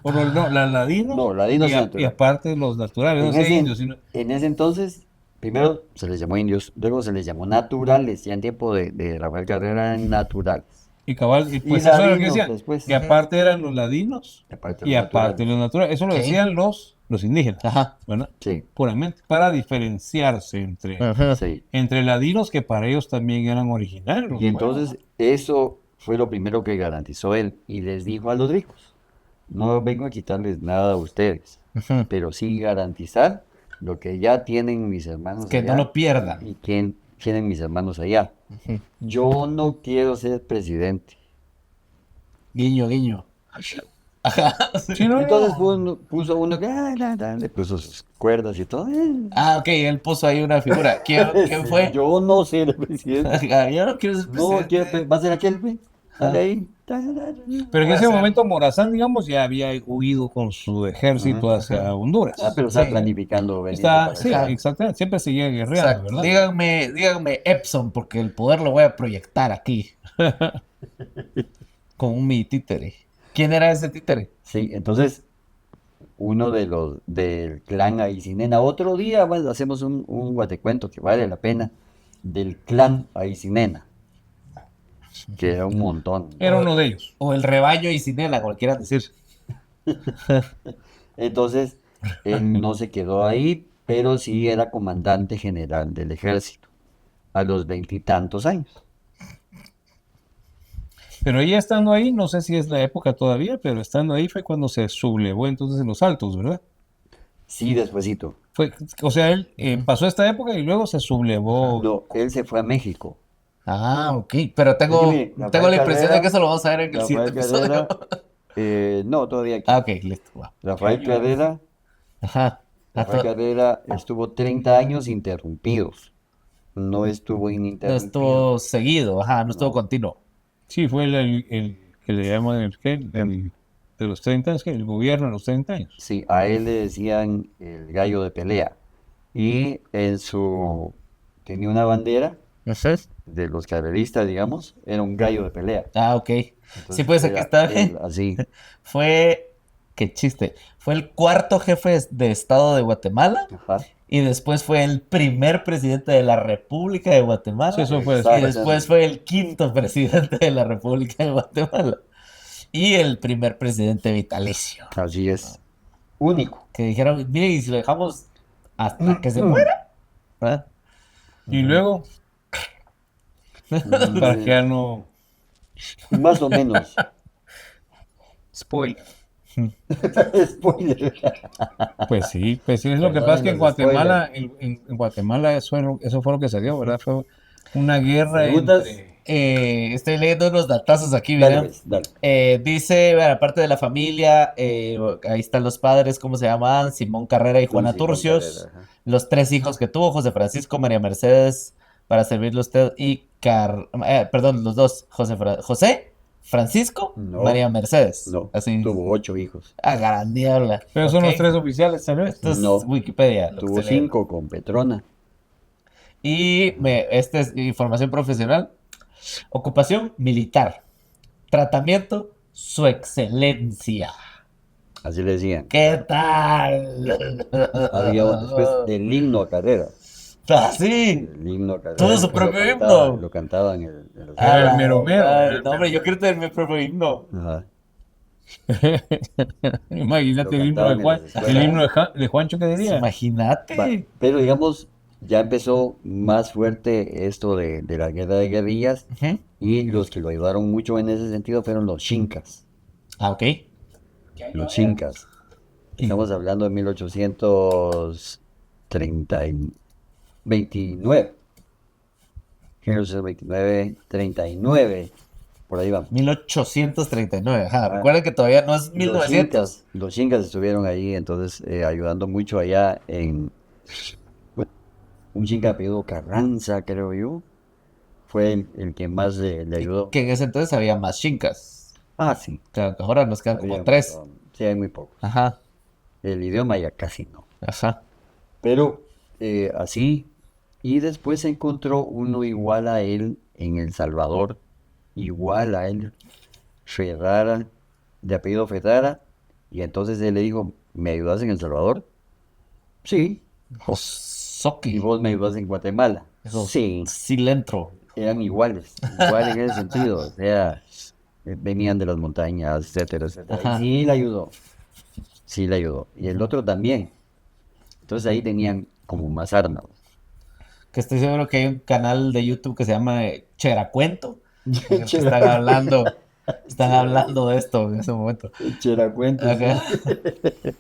O no, la ladino No, ladinos y, y y naturales. aparte los naturales, no En sé ese, indios, sino en ese entonces, primero se les llamó indios, luego se les llamó naturales, ya en tiempo de Rafael Carrera eran naturales. y cabal, y pues Y eso era lo que ladinos decían. después. Y aparte eran los ladinos Y aparte y los aparte naturales. los naturales. Eso lo Ok. decían los indígenas, Ajá. ¿verdad? Sí, Puramente para diferenciarse entre, sí. entre ladinos que para ellos también eran originarios. Y entonces eso fue lo primero que garantizó él y les dijo a los ricos, no vengo a quitarles nada a ustedes, pero sí garantizar lo que ya tienen mis hermanos Que no allá lo pierdan. y que tienen mis hermanos allá. Yo no quiero ser presidente. Guiño, guiño. Ajá. Sí, no, Entonces no. puso uno que le puso sus cuerdas y todo. Ah, ok, él puso ahí una figura. ¿Quién fue? Yo no ser el presidente. Ajá, yo no quiero ser No, presidente. va a ser aquel, güey. Dale ahí. Pero en ese Puede ser. momento Morazán, digamos, ya había huido con su ejército hacia Honduras. Pero está Sí. planificando venir Está, para sí, acá. acá. exactamente. Siempre seguía guerreando, Exacto. ¿verdad? Díganme Epson, porque el poder lo voy a proyectar aquí. Con mi títere. ¿Quién era ese títere? Sí, entonces uno de los del clan Aicinena. Otro día bueno, hacemos un guatecuento que vale la pena del clan Aicinena, que era un montón. Era uno de ellos. O el rebaño y Cinela, cualquiera decir. Entonces él no se quedó ahí, pero sí era comandante general del ejército a los 20 y tantos años. Pero ella estando ahí, no sé si es la época todavía, pero estando ahí fue cuando se sublevó entonces en los altos, ¿verdad? Sí, despuesito. O sea, él pasó esta época y luego se sublevó. No, él se fue a México. Ah, ok. Pero Es que tengo, mire, tengo la impresión de Carrera, que eso lo vamos a ver en el Rafael siguiente episodio. Carrera, no, todavía aquí. Ah, ok, listo. Va. Rafael Carrera, Ajá. Ah, Rafael Carrera estuvo 30 años interrumpidos. No estuvo no ininterrumpido. estuvo seguido, ajá, no estuvo No. continuo. Sí, fue el que le llaman de los 30 años, que el gobierno de los 30 años. Sí, a él le decían el gallo de pelea. Y tenía una bandera ¿Entonces? de los carreristas, digamos, era un gallo de pelea. Ah, ok. Sí, Entonces pues aquí era está. él así. Fue, qué chiste, fue el cuarto jefe de Estado de Guatemala Ajá. y después fue el primer presidente de la República de Guatemala Sí, eso fue y Exacto. después fue el quinto presidente de la República de Guatemala y el primer presidente vitalicio. Así es. Único. Que dijeron, mire, y si lo dejamos hasta que se muera, ¿verdad? Y luego, para que ya no. Más o menos. Spoiler. Spoiler. Pues sí, es lo que Perdonen pasa que en los Guatemala, en Guatemala eso fue lo que se dio, ¿verdad? Fue una guerra ¿Preguntas? entre. Estoy leyendo unos datazos aquí, Dale, mira. pues, dale. Dice, bueno, aparte de la familia, ahí están los padres, ¿cómo se llaman? Simón Carrera y Juana Tú, Simón Turcios. Carrera, ajá. Los tres hijos que tuvo, José Francisco, María Mercedes, para servirle a usted, y perdón, los dos, José Francisco, No. María Mercedes. No, Así. tuvo 8 hijos. Ah, gran diabla. Pero son Ok. los tres oficiales, tal vez. Esto es No. Wikipedia. lo que Tuvo estoy leyendo. 5 con Petrona. Y esta es información profesional. Ocupación militar. Tratamiento, su excelencia. Así le decían. ¿Qué tal? Había después del himno a carrera. Ah, sí. El himno a carrera. Todo su Lo propio cantaba- himno. Lo cantaban en los- Era el Ah, mero mero, madre, era el no, hombre, mero yo quiero tener mi propio himno. Ajá. Imagínate Lo el himno de cantaban en Juan, las escuelas. el himno de Juancho, ¿qué diría? Va, Imagínate. pero digamos, ya empezó más fuerte esto de la guerra de guerrillas Ujú. y los que lo ayudaron mucho en ese sentido fueron los chincas. Ah, ok. Los chincas. Estamos hablando de 1829. 1829, 39. Por ahí vamos. 1839. Ajá. Ah. Recuerden que todavía no es 1900. Los chincas estuvieron ahí, entonces ayudando mucho allá bueno, un chinca apellido Carranza, creo yo, fue el que más le ayudó. Que en ese entonces había más chincas. Ah, sí. Claro, que ahora nos quedan como Había un tres. montón. Sí, hay muy pocos. Ajá. El idioma ya casi no. Ajá. Pero así, y después se encontró uno igual a él en El Salvador, igual a él, Ferrara, de apellido Ferrara, y entonces él le dijo, ¿me ayudas en El Salvador? Sí. ¿Y Josoki. vos me ayudas en Guatemala? Eso, Sí. Cilantro. Eran iguales en ese sentido, o sea, venían de las montañas, etcétera, etcétera. Ajá. Y sí le ayudó, y el otro también. Entonces ahí tenían como más armas. Que estoy seguro que hay un canal de YouTube que se llama Cheracuento. En el que están hablando de esto en ese momento. Cheracuentos. Ajá. Estamos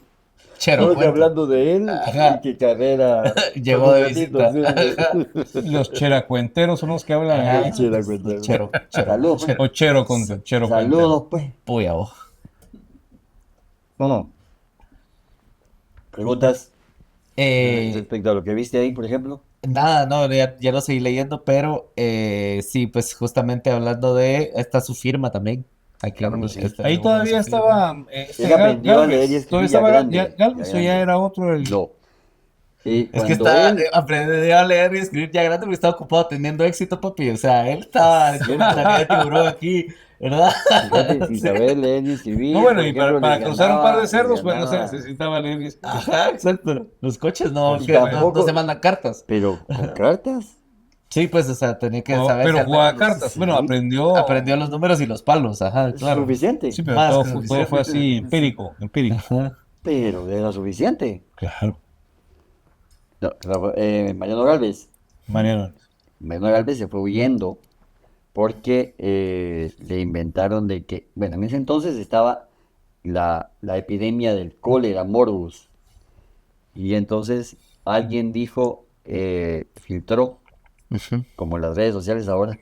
Cheracuento. hablando de él Ajá. y que Carrera Llegó de un ratito, visita. sí. Los cheracuenteros son los que hablan Ajá. ahí. Cheracuentos. Salud. O chero con chero cuentero. Saludos, pues. Puya, vos. No. ¿Preguntas Eh, respecto a lo que viste ahí, por ejemplo? Nada, no, ya no seguí leyendo, pero sí, pues justamente hablando de, está su firma también. Aquí Claro que sí. Ahí todavía estaba. Él aprendió a leer y escribir Todavía ya estaba grande, Galvez, ya o ya grande. era otro el. No. Y Es que cuando está él- aprendiendo a leer y escribir ya grande porque estaba ocupado teniendo éxito, papi. O sea, él estaba con la cara de tiburón aquí, ¿verdad? fíjate, sin saber leer y escribir, No, bueno, por y ejemplo, para le cruzar un par de ganaba- cerdos, le pues no se ganaba- necesitaba leer. Ajá, exacto. Los coches no, Y que no tampoco- se mandan cartas. Pero con cartas. Sí, pues, o sea, tenía que saber. Pero si al jugaba menos cartas. sí. Bueno, aprendió. aprendió los números y los palos, ajá, Es claro. suficiente. Sí, pero Más todo que fue suficiente. así, empírico. Ajá. Pero era suficiente. Claro. No, Mariano Galvez. Mariano. Mariano Galvez se fue huyendo porque le inventaron de que, bueno, en ese entonces estaba la epidemia del cólera morbus. Y entonces alguien dijo, filtró, como las redes sociales ahora,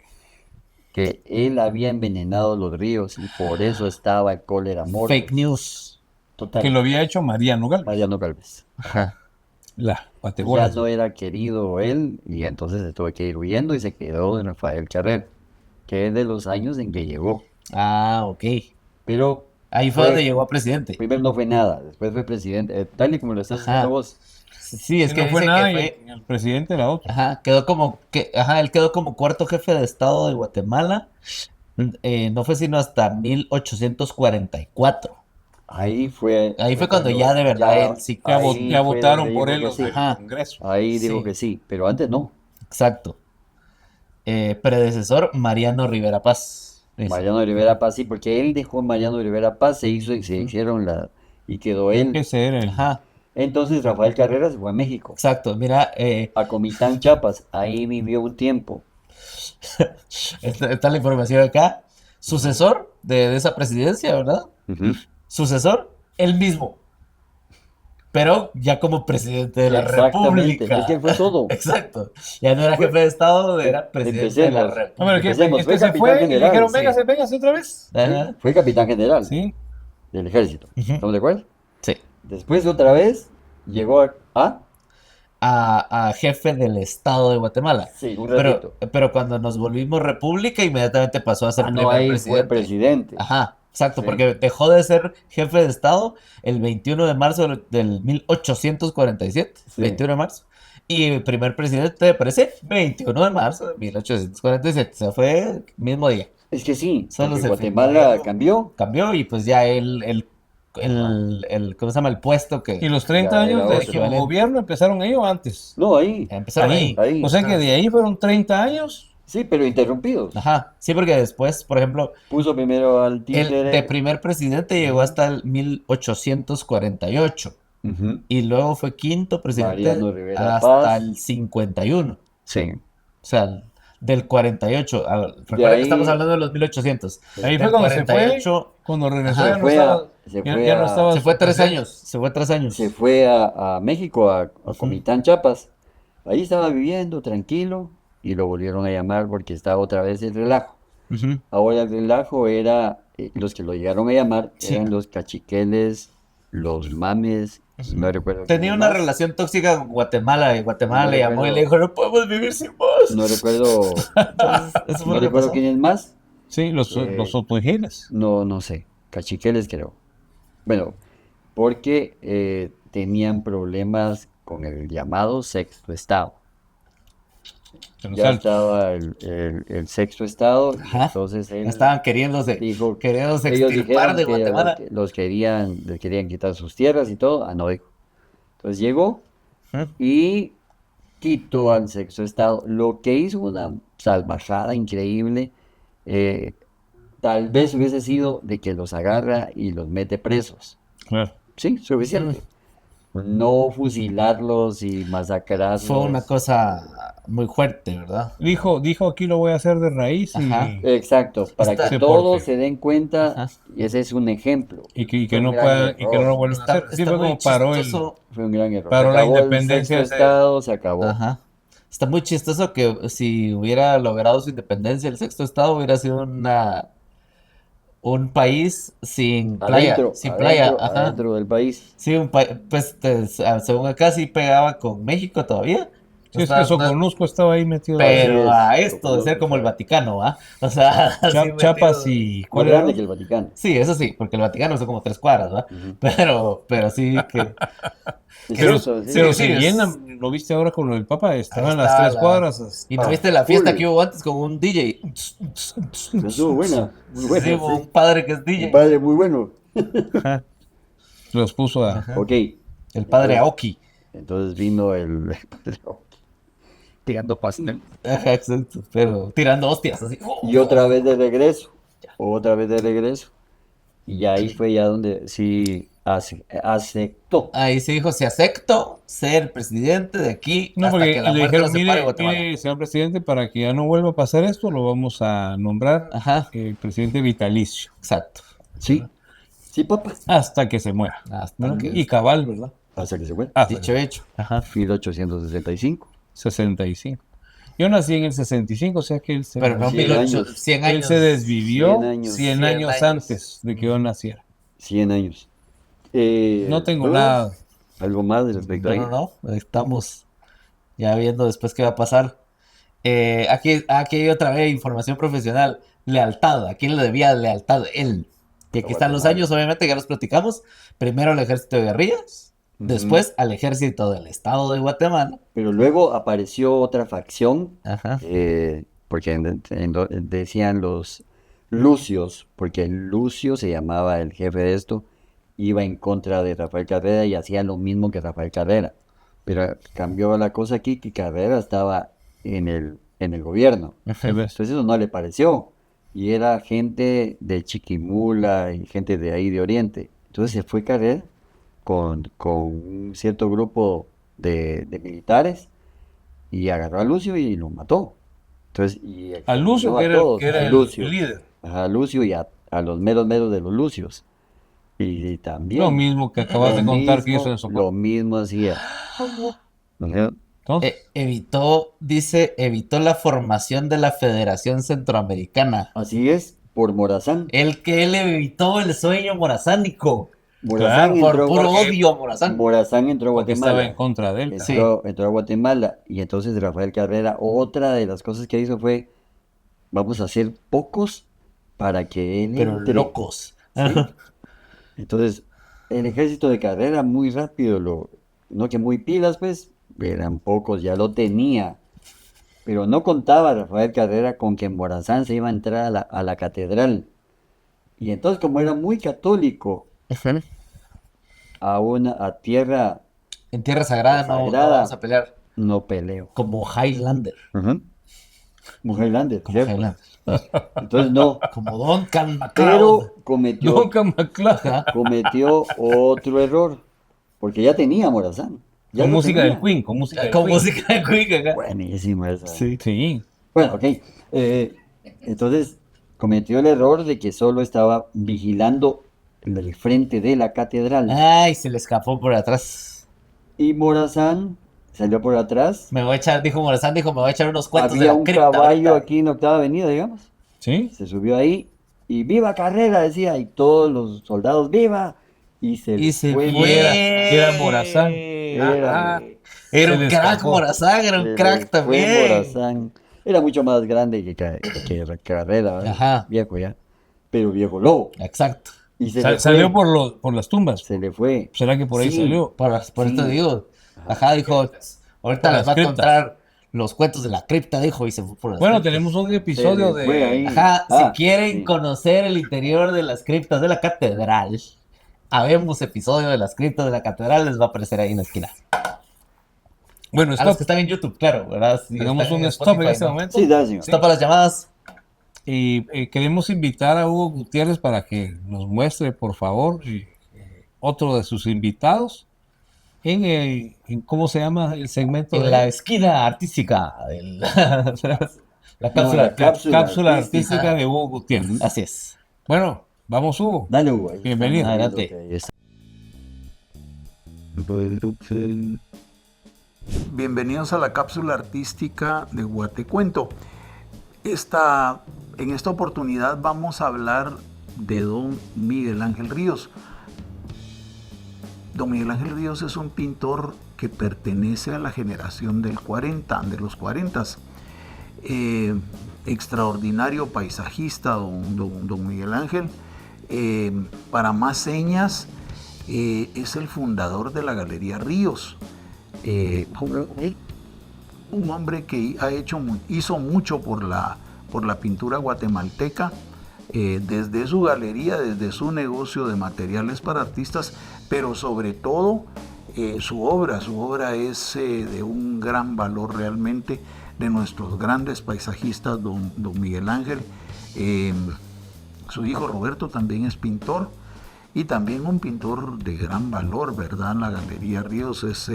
que él había envenenado los ríos y por eso estaba el cólera morbus. Fake news. Total. Que lo había hecho Mariano Galvez, Mariano Galvez. Ajá. la Ya Guatemola. no era querido él y entonces se tuvo que ir huyendo y se quedó de Rafael Carrera, que es de los años en que llegó. Ah, ok. Pero Ahí fue donde llegó a presidente. primero no fue nada, después fue presidente, tal y como lo estás Ajá. haciendo vos. Sí, es Y que no fue dicen nada que y fue... el presidente era otro. Ajá, él quedó como cuarto jefe de Estado de Guatemala. No fue sino hasta 1844. Ahí fue Cuando ya de verdad él sí. Ya, ahí ya fue votaron donde por dijo él que los sí. del Ajá. Congreso. Ahí dijo Sí. que sí, pero antes no. Exacto. Predecesor Mariano Rivera Paz. Dice. Mariano Rivera Paz, sí, porque él dejó a Mariano Rivera Paz, se hicieron y quedó él. Ese era el... Ajá, Entonces Rafael Carreras se fue a México, exacto. Mira, a Comitán, Chiapas, ahí vivió un tiempo. está la información acá. Sucesor de esa presidencia, ¿verdad? Sucesor, él mismo. Pero ya como presidente de la Exactamente, República. es que fue todo. Exacto. Ya no era jefe de Estado, era presidente de la Empecemos. República. No, pero Empecemos, es fue que se capitán fue y general, dijeron, sí. véngase otra vez. Ajá. Fue capitán general Sí. del ejército. Ujú. ¿Estamos de acuerdo? Sí. Después otra vez llegó A jefe del Estado de Guatemala. Sí, un ratito. Pero cuando nos volvimos república, inmediatamente pasó a ser No, primer ahí presidente. fue presidente. Ajá, exacto, Sí. porque dejó de ser jefe de Estado el 21 de marzo del 1847. Sí. 21 de marzo. Y el primer presidente, parece, 21 de marzo de 1847. O sea, fue el mismo día. Es que sí, Solo porque se Guatemala firmó. cambió. Cambió y pues ya ¿cómo se llama? El puesto Y que los 30 Ya años era de otro. su gobierno empezaron ahí o antes. No, ahí. empezaron ahí. Ahí. O sea que de ahí fueron 30 años. Sí, pero interrumpidos. Ajá, sí, porque después, por ejemplo, Puso primero al el títere. de primer presidente llegó hasta el 1848 Ujú. y luego fue quinto presidente Mariano Rivera hasta Paz. el 51. Sí. O sea, del 48. Recuerda ahí- que estamos hablando de los 1800. Ahí fue Del cuando se fue, 48, cuando regresó Ajá. ya no fue estaba, a- se ya- fue ya no a- estaba se fue su 3 presencia. años. Se fue 3 años. Se fue a México, a Comitán, Chiapas. Ahí estaba viviendo tranquilo y lo volvieron a llamar porque estaba otra vez el relajo. Ujú. Ahora el relajo era, los que lo llegaron a llamar Sí. eran los cachiqueles, los mames, no recuerdo. Tenía quién una más. relación tóxica con Guatemala y Guatemala No le llamó y recuerdo. le dijo, no podemos vivir sin vos. No recuerdo, Entonces, eso fue no lo que recuerdo pasó. quién es más. Sí, los otoingeles. No sé. Cachiqueles creo. Bueno, porque tenían problemas con el llamado sexto estado. de los Ya altos. estaba el sexto estado, y Ajá. entonces él Estaban queriéndose dijo, queriéndose ellos extirpar dijeron de que Guatemala. les querían quitar sus tierras y todo. No dijo. Entonces llegó Ujú. y quitó al sexto estado, lo que hizo una salvajada increíble. Tal vez hubiese sido de que los agarra y los mete presos. Claro. Sí, suficiente. No fusilarlos y masacrarlos. Fue una cosa muy fuerte, ¿verdad? Dijo, aquí lo voy a hacer de raíz Ajá. Exacto, para Está- que Sí, todos porque- se den cuenta, Ajá. y ese es un ejemplo. y que Fue no un gran pueda, y que no lo error. vuelvan a hacer. Sí, fue muy como paró el... chistoso. Fue un gran error. Paró Se la acabó el independencia sexto de- estado, se acabó. Ajá. Está muy chistoso que si hubiera logrado su independencia, el sexto estado hubiera sido un país sin playa. Adentro, Sin adentro, playa, ajá. adentro del país. Sí, pues según acá sí pegaba con México todavía. Sí, es Está- que Soconusco estaba ahí metido. Pero a Así es, esto de ser como el Soconusco. Vaticano, ¿ah? O sea, así Chiapas metido. y... Más ¿Cuál era? grande que el Vaticano. Sí, eso sí, porque el Vaticano son como 3 cuadras, ¿va? Ujú. Pero sí que... Es Pero, cierto, sí. pero sí, se es- llena, ¿lo viste ahora con lo del Papa? Estaban las está 3 la- cuadras. ¿Y no viste la fiesta full. que hubo antes con un DJ? Estuvo buena, muy buena. Sí, hubo sí. un padre que es DJ. Un padre muy bueno. Los puso a... Ok, El padre Aoki. entonces vino el tirando pastel. Ajá, exacto. Pero tirando hostias así. Y otra vez de regreso. Otra vez de regreso. Y ahí fue ya donde sí aceptó. Ahí se dijo, se acepto ser presidente de aquí No, hasta porque que la le muerte dijeron, nos separe de mire, Guatemala. mire, señor presidente, para que ya no vuelva a pasar esto, lo vamos a nombrar Ajá, presidente vitalicio, exacto. Sí, sí, papá. hasta que se muera. Hasta ¿verdad? que- Y cabal, ¿verdad? hasta que se fue. Dicho hecho. Ajá. 1865. 65. Yo nací en el 65, o sea que él se, Pero no 100 años. 100 él años. se desvivió 100 años. 100 años 100 años. antes de que yo naciera. 100 años. No tengo ¿dudas? nada. ¿Algo más respecto a No. Estamos ya viendo después qué va a pasar. Aquí hay otra vez información profesional. Lealtad. ¿A quién le debía lealtad? Él. Y aquí están los Guatemala. años, obviamente, ya los platicamos. Primero al ejército de guerrillas. Ujú. Después al ejército del estado de Guatemala. Pero luego apareció otra facción, Ajá. porque decían los Lucios, porque Lucio se llamaba el jefe de esto, iba en contra de Rafael Carrera y hacía lo mismo que Rafael Carrera. Pero cambió la cosa aquí, que Carrera estaba en el gobierno. ¿Qué ves? Entonces eso no le pareció. Y era gente de Chiquimula y gente de ahí de Oriente. Entonces se fue Carrera con un cierto grupo de militares y agarró a Lucio y lo mató. Entonces, y A Lucio, exterminó a todos, que era a el Lucio. líder. A Lucio y a los meros de los Lucios. Y también Lo mismo que acabas lo de contar que mismo- hizo en Socorro. Lo mismo hacía. Entonces, Evitó la formación de la Federación Centroamericana. Así es, por Morazán. Él evitó el sueño morazánico. Morazán claro, Por entró, puro porque- odio a Morazán. Morazán entró a porque estaba Guatemala. en contra de él. Entró a Guatemala y entonces Rafael Carrera, otra de las cosas que hizo fue, vamos a hacer pocos para que él Pero entre. locos. ¿Sí? Entonces, el ejército de Carrera muy rápido, no que muy pilas pues, eran pocos, ya lo tenía. Pero no contaba Rafael Carrera con que Morazán se iba a entrar a la catedral. Y entonces, como era muy católico, a tierra En Tierra Sagrada no Sagrada. vamos a pelear. no peleo. Como Highlander. Como Highlander, Como ¿cierto? Highlander. Entonces no, Como Duncan MacLeod. pero cometió, Duncan MacLeod. Ajá. cometió otro error, porque ya tenía Morazán. Ya Con lo música tenía. del Queen, con música del Con Queen. música de Quick acá. Buenísima esa. Sí. Bueno, ok. Entonces cometió el error de que solo estaba vigilando el frente de la catedral. Ay, se le escapó por atrás. Y Morazán salió por atrás. Me voy a echar, dijo Morazán, me voy a echar unos cuentos de Había la un cripta caballo ahorita. aquí en Octava Avenida, digamos. Sí. Se subió ahí y ¡viva Carrera! Decía, y todos los soldados ¡viva! Y se Y se fue. Y era Morazán. Era, Era Se un le crack escapó. Morazán, era un se crack le también. fue Morazán. Era mucho más grande que Carrera, ¿verdad? Ajá. Viejo ya. Pero viejo lobo. Exacto. Y se le Salió fue. por las tumbas. Se le fue. ¿Será que por ahí Sí. salió? Por Sí. esto digo. Ajá, dijo, ahorita Por les las va a criptas. contar los cuentos de la cripta, dijo, y se fue por las Bueno, criptas. tenemos un episodio Se le fue ahí. Ajá, Ah, si quieren sí. conocer el interior de las criptas de la catedral, habemos episodio de las criptas de la catedral, les va a aparecer ahí en la esquina. Bueno, A los stop. que están en YouTube, claro, ¿verdad? Si Tenemos están un en stop en Spotify, este ¿no? momento. Sí, da, señor. Stop a las llamadas. Y queremos invitar a Hugo Gutiérrez para que nos muestre, por favor, otro de sus invitados en ¿cómo se llama el segmento? En de- la esquina artística. La No, cápsula. la cápsula cápsula artística. artística de Hugo Gutiérrez. Así es. Bueno, vamos Hugo. Dale, Hugo. ahí Bienvenido. estamos viendo Adelante. que ahí está. Bienvenidos a la cápsula artística de Guatecuento. En esta oportunidad vamos a hablar de don Miguel Ángel Ríos. Don Miguel Ángel Ríos es un pintor que pertenece a la generación de los 40. Extraordinario paisajista, don Miguel Ángel. Para más señas, es el fundador de la Galería Ríos. Un hombre que hizo mucho por la pintura guatemalteca, desde su galería, desde su negocio de materiales para artistas, pero sobre todo su obra es de un gran valor realmente, de nuestros grandes paisajistas, don Miguel Ángel. Su hijo Roberto también es pintor, y también un pintor de gran valor, ¿verdad? La Galería Ríos es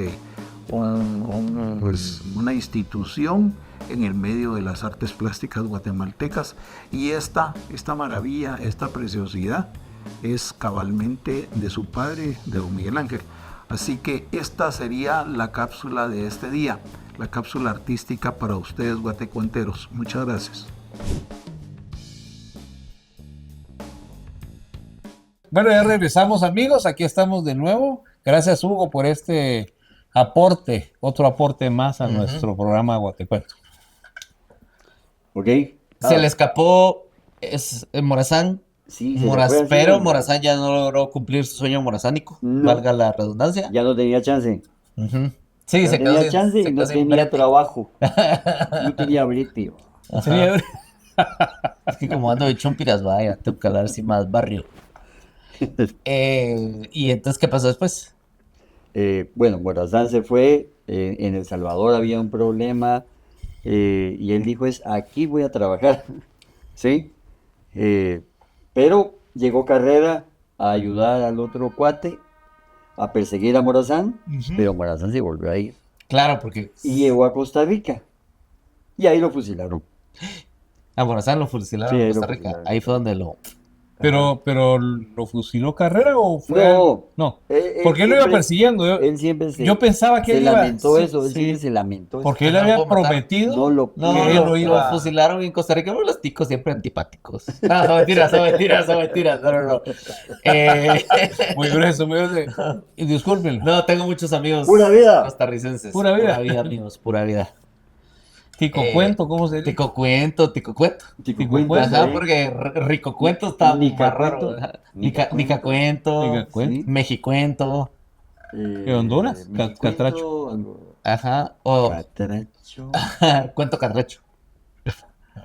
una institución en el medio de las artes plásticas guatemaltecas, y esta maravilla, esta preciosidad es cabalmente de su padre, de don Miguel Ángel. Así que esta sería la cápsula de este día, la cápsula artística para ustedes guatecuenteros. Muchas gracias. Bueno, ya regresamos, amigos. Aquí estamos de nuevo. Gracias, Hugo, por este aporte, otro aporte más a nuestro programa Guatecuento. ¿Ok? Se le escapó Morazán. Sí, se le fue así, Pero ¿no? Morazán ya no logró cumplir su sueño morazánico, No. valga la redundancia. Ya no tenía chance. Ujú. Sí, No se quedó tenía sin, chance se y no quedó sin tenía brete. trabajo. No tenía brete. Ajá. Es que como ando de chumpiras, vaya, tengo que hablar así más barrio. Y entonces, ¿qué pasó después? Bueno, Morazán se fue. En El Salvador había un problema. Y él dijo, aquí voy a trabajar. ¿Sí? Pero llegó Carrera a ayudar al otro cuate a perseguir a Morazán. Pero Morazán se volvió a ir. Claro, porque Y llegó a Costa Rica. Y ahí lo fusilaron. a Morazán lo fusilaron Sí, en ahí Costa lo Rica. fusilaron. Ahí fue donde lo... Pero ¿lo fusiló Carrera o fue? No. No. Él Porque él lo iba siempre- persiguiendo. Él siempre Yo pensaba que se él iba. lamentó sí, eso. Él sí, siempre se lamentó. porque él No había lo puedo matar. prometido No lo No, que él lo lo iba. fusilaron en Costa Rica, pero los ticos siempre antipáticos. No, son mentiras, son mentiras, son mentiras. No, no, no. Muy grueso, muy grueso. Y discúlpenlo. No, tengo muchos amigos ¡Pura vida! costarricenses. Pura vida. Pura vida, amigos, pura vida. Tico Cuento, ¿cómo se dice? Tico cuento, tico cuento. Tico Cuento, cuentas, Ajá, ¿eh? porque rico cuento está Nica más raro. cuento. Ajá. Nica Nica cuento. Nica cuento. Sí. Mexicuento. ¿De Honduras? Mexicuento, Catracho. algo- Ajá. O Catracho. cuento carrecho.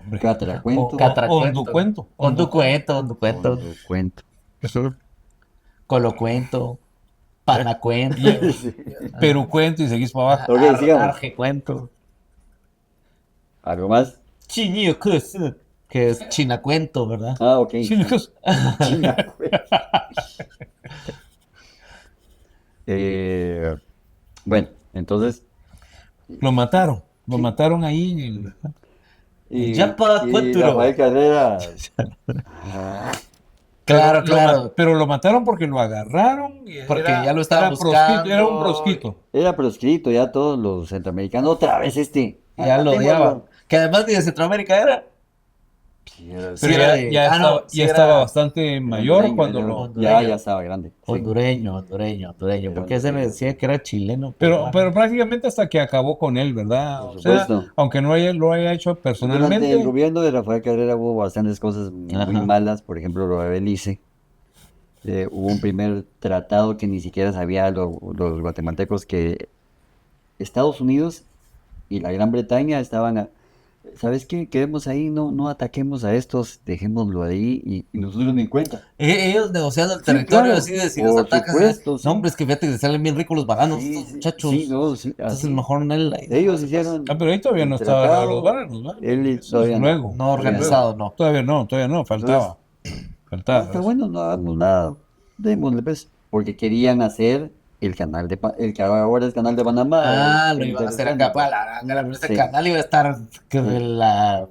Hombre. Catracuento. Catracuento. Onducuento. Onducuento, onducuento. Cuento. Colocuento. Panacuento. Perucuento y seguís para abajo. Ok, sigamos. Argecuento. ¿Algo más? Chiño, que es chinacuento, ¿verdad? Ah, ok. Chicos, China, güey. Bueno, entonces. lo mataron. Lo mataron ahí en el. Yapa, y Cuénturo. Rafael Carrera. Claro, Pero claro. pero lo mataron porque lo agarraron. Y Porque ya lo estaban era buscando. Era un proscrito. Era proscrito ya todos los centroamericanos. Otra vez este. Ya lo Matémoslo. odiaban. Que además ni de Centroamérica era. Sí, era- Pero era ya, de- ya ah, no, estaba, sí ya era estaba bastante mayor hondureño, cuando era- lo. hondureño. Ya estaba grande. sí. Hondureño. Pero Porque se le hondureño. decía que era chileno. Pero prácticamente hasta que acabó con él, ¿verdad? Por O sea, supuesto. aunque no lo haya hecho Durante el personalmente. gobierno de Rafael Carrera hubo bastantes cosas muy Ajá. malas, por ejemplo lo de Belice. Hubo un primer tratado que ni siquiera sabía los guatemaltecos que Estados Unidos y la Gran Bretaña estaban, ¿sabes qué? Quedemos ahí, no ataquemos a estos, dejémoslo ahí y nosotros ni en cuenta. Ellos negociando el Sí, territorio claro, así de si nos por atacas. supuesto, sí. No, hombre, es que fíjate que salen bien ricos los bananos, Sí, estos sí, muchachos. sí, no, sí, Entonces así. mejor no Ellos hicieron Ah, pero ahí todavía no el estaba tratado, los bananos, ¿no? él todavía no. Luego. No organizado, no. Todavía no, faltaba. Faltaba. Está bueno, no hagamos nada. Démosle, pues. Porque querían hacer el canal el que ahora es Canal de Panamá. Ah, el lo iban a hacer interesante. acá para ese Sí. canal iba a estar que de la...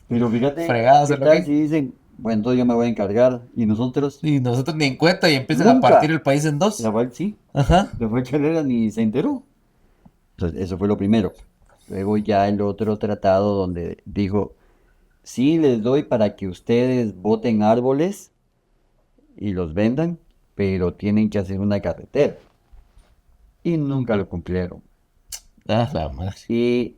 Pero fíjate, Fregados, ¿qué ¿lo tal que? si dicen, bueno, entonces yo me voy a encargar y nosotros? Y nosotros ni en cuenta y empiezan a Nunca. partir el país en dos. Rafael sí, Ajá. Rafael Carrera ni se enteró. Entonces, eso fue lo primero. Luego ya el otro tratado donde dijo, sí les doy para que ustedes boten árboles y los vendan, pero tienen que hacer una carretera. Y nunca lo cumplieron. Ah, la madre. Y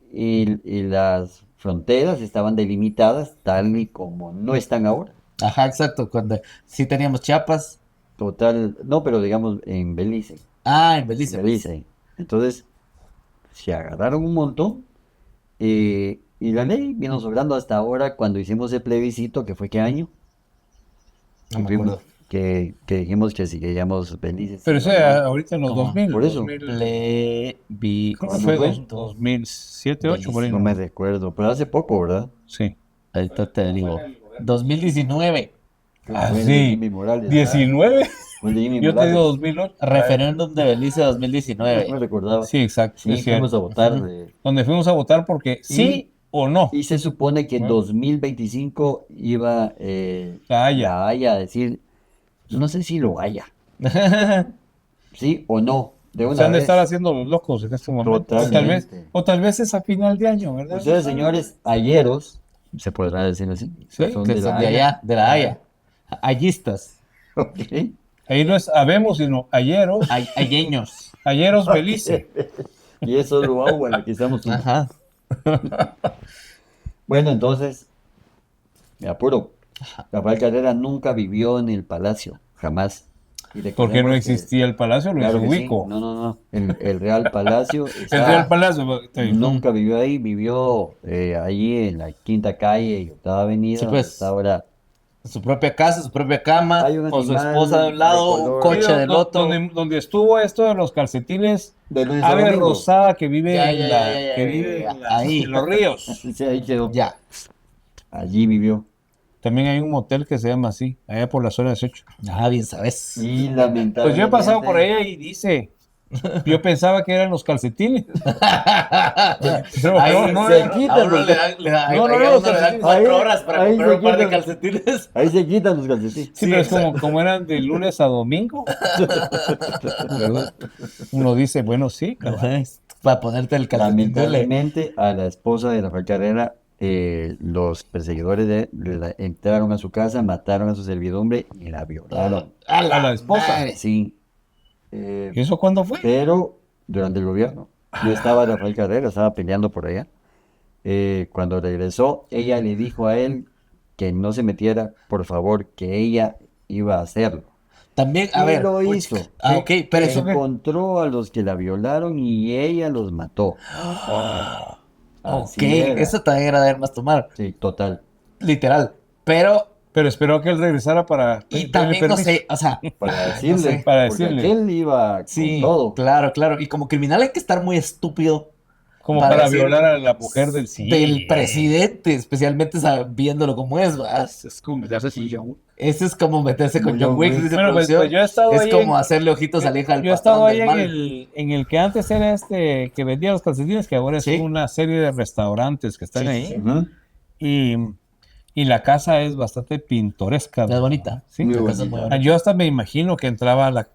las fronteras estaban delimitadas tal y como no están ahora. Ajá, exacto. Cuando sí teníamos Chiapas. Total, no, pero digamos en Belice. Ah, en Belice. Belice. Entonces, se agarraron un montón y la ley vino sobrando hasta ahora cuando hicimos el plebiscito, que fue qué año. No me Fuimos- acuerdo. que dijimos que si queríamos Belice. Pero sí, ese ¿no? ahorita en los ¿Cómo? 2000. Por eso. 2000, creo que fue Plebiscito. 2007, 2008, por ahí. No me recuerdo, pero hace poco, ¿verdad? Sí. Ahorita te digo. 2019. Ah, Fue el sí. de Jimmy Morales, ¿verdad? 19. Fue el de Jimmy Yo te Morales. digo 2008. Referéndum de Belice No 2019. me recordaba. Sí, exacto. Sí, es cierto. fuimos a votar. Donde fuimos a votar porque sí o no. Y se supone que en Bueno. 2025 iba La Haya. la Haya a decir, no sé si lo haya, sí o no, de Se una han de vez. estar haciendo los locos en este momento. Totalmente. O tal vez es a final de año, ¿verdad? Ustedes, señores, ayeros, se podrá decir así, Sí, son Que de son la de Haya. allá, de la Haya. Ayistas. Ok. Ahí no es habemos, sino ayeros. Ayeños. Ayeros Belice. Y es solo agua la que estamos tomando. Ajá. Bueno, entonces, me apuro. Rafael Carrera nunca vivió en el palacio, jamás. Y Porque no recordemos que- existía el palacio, lo Claro hizo que sí. Ubico. No. El Real Palacio El está- Real Palacio. Está bien. nunca vivió ahí, vivió allí en la Quinta Calle y Octava Avenida, Sí, donde pues. está ahora. Su propia casa, su propia cama, Hay un con su animal esposa de un de lado, un color- coche del otro. Donde estuvo esto de los calcetines, De lunes a ave domingo. rosada que vive Ya, en ya, la, ya, ya, que ya, vive ya, en la- ahí. en los ríos. Sí, ahí quedó. Ya. Allí vivió. También hay un motel que se llama así, allá por la zona 18. Ah, bien sabes. Y lamentablemente. Pues yo he pasado por ella y dice, yo pensaba que eran los calcetines. Pero Ahí no, se no, quita, no, a uno le dan, no, a uno le dan ahí- 4 horas para ahí comprar se un par de quita. calcetines. Ahí se quitan los calcetines. Sí, pero es como eran de lunes a domingo. Uno dice, bueno, sí, cabal. Para ponerte el calcetín dule. Lamentablemente a la esposa de Rafael Carrera, los perseguidores entraron a su casa, mataron a su servidumbre y la violaron. A A la esposa. madre. Sí. ¿Y eso cuándo fue? Pero durante el gobierno. Yo estaba Rafael Carrera, estaba peleando por allá. Cuando regresó, ella le dijo a él que no se metiera, por favor, que ella iba a hacerlo. También, a Y ver. lo pucha. hizo. Ah, ok, pero eso. Encontró a los que la violaron y ella los mató. Ok, Así era. eso también era de armas tomar. Sí, total. Literal. Pero. Pero esperó que él regresara para Y pedirle también, no permiso. sé, o sea. Para decirle. sé. Para porque decirle. aquel iba Sí, con todo. claro, claro. Y como criminal hay que estar muy estúpido Como para para decir- violar a la mujer del sí. del presidente, especialmente sabiéndolo como es, ¿verdad? Es como meterse así, yo. Eso es como meterse con Como John John Wick, Wick. dice Bueno, pues, producción. pues yo he estado Es ahí como en- hacerle ojitos a la hija del Yo he estado patrón ahí del en mal. en el que antes era que vendía los calcetines, que ahora Sí. es una serie de restaurantes que están Sí, ahí. sí, sí. Ujú. Y la casa es bastante pintoresca. Es bonita. Sí. Muy La casa es muy bonita. bonita. Yo hasta me imagino que entraba la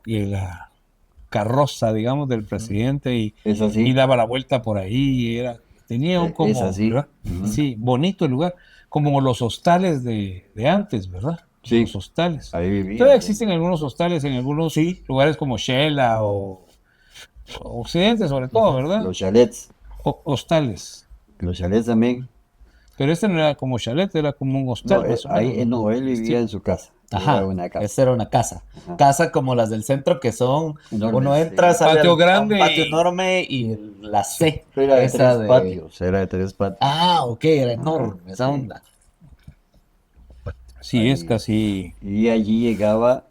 carroza, digamos, del presidente Es así. y daba la vuelta por ahí. Tenía un como... Es así. ¿verdad? Ujú. Sí, bonito el lugar. Como los hostales de antes, ¿verdad? Sí. Los hostales. Ahí vivía. Todavía existen algunos hostales en algunos lugares como Shela o Occidente, sobre todo, ¿verdad? Los chalets. Hostales. Los chalets también. Pero este no era como chalet, era como un hostal. No, más o ahí, menos, no, él vivía en su casa. Ajá, Era una casa. esa era una casa. Ajá. Casa como las del centro que son, Enormes, uno sí. entra, sale Patio a un grande patio y- enorme y la C. Era de esa tres patios. Era de tres patios. Ah, ok, era enorme esa onda. Sí, es casi... Y allí llegaba,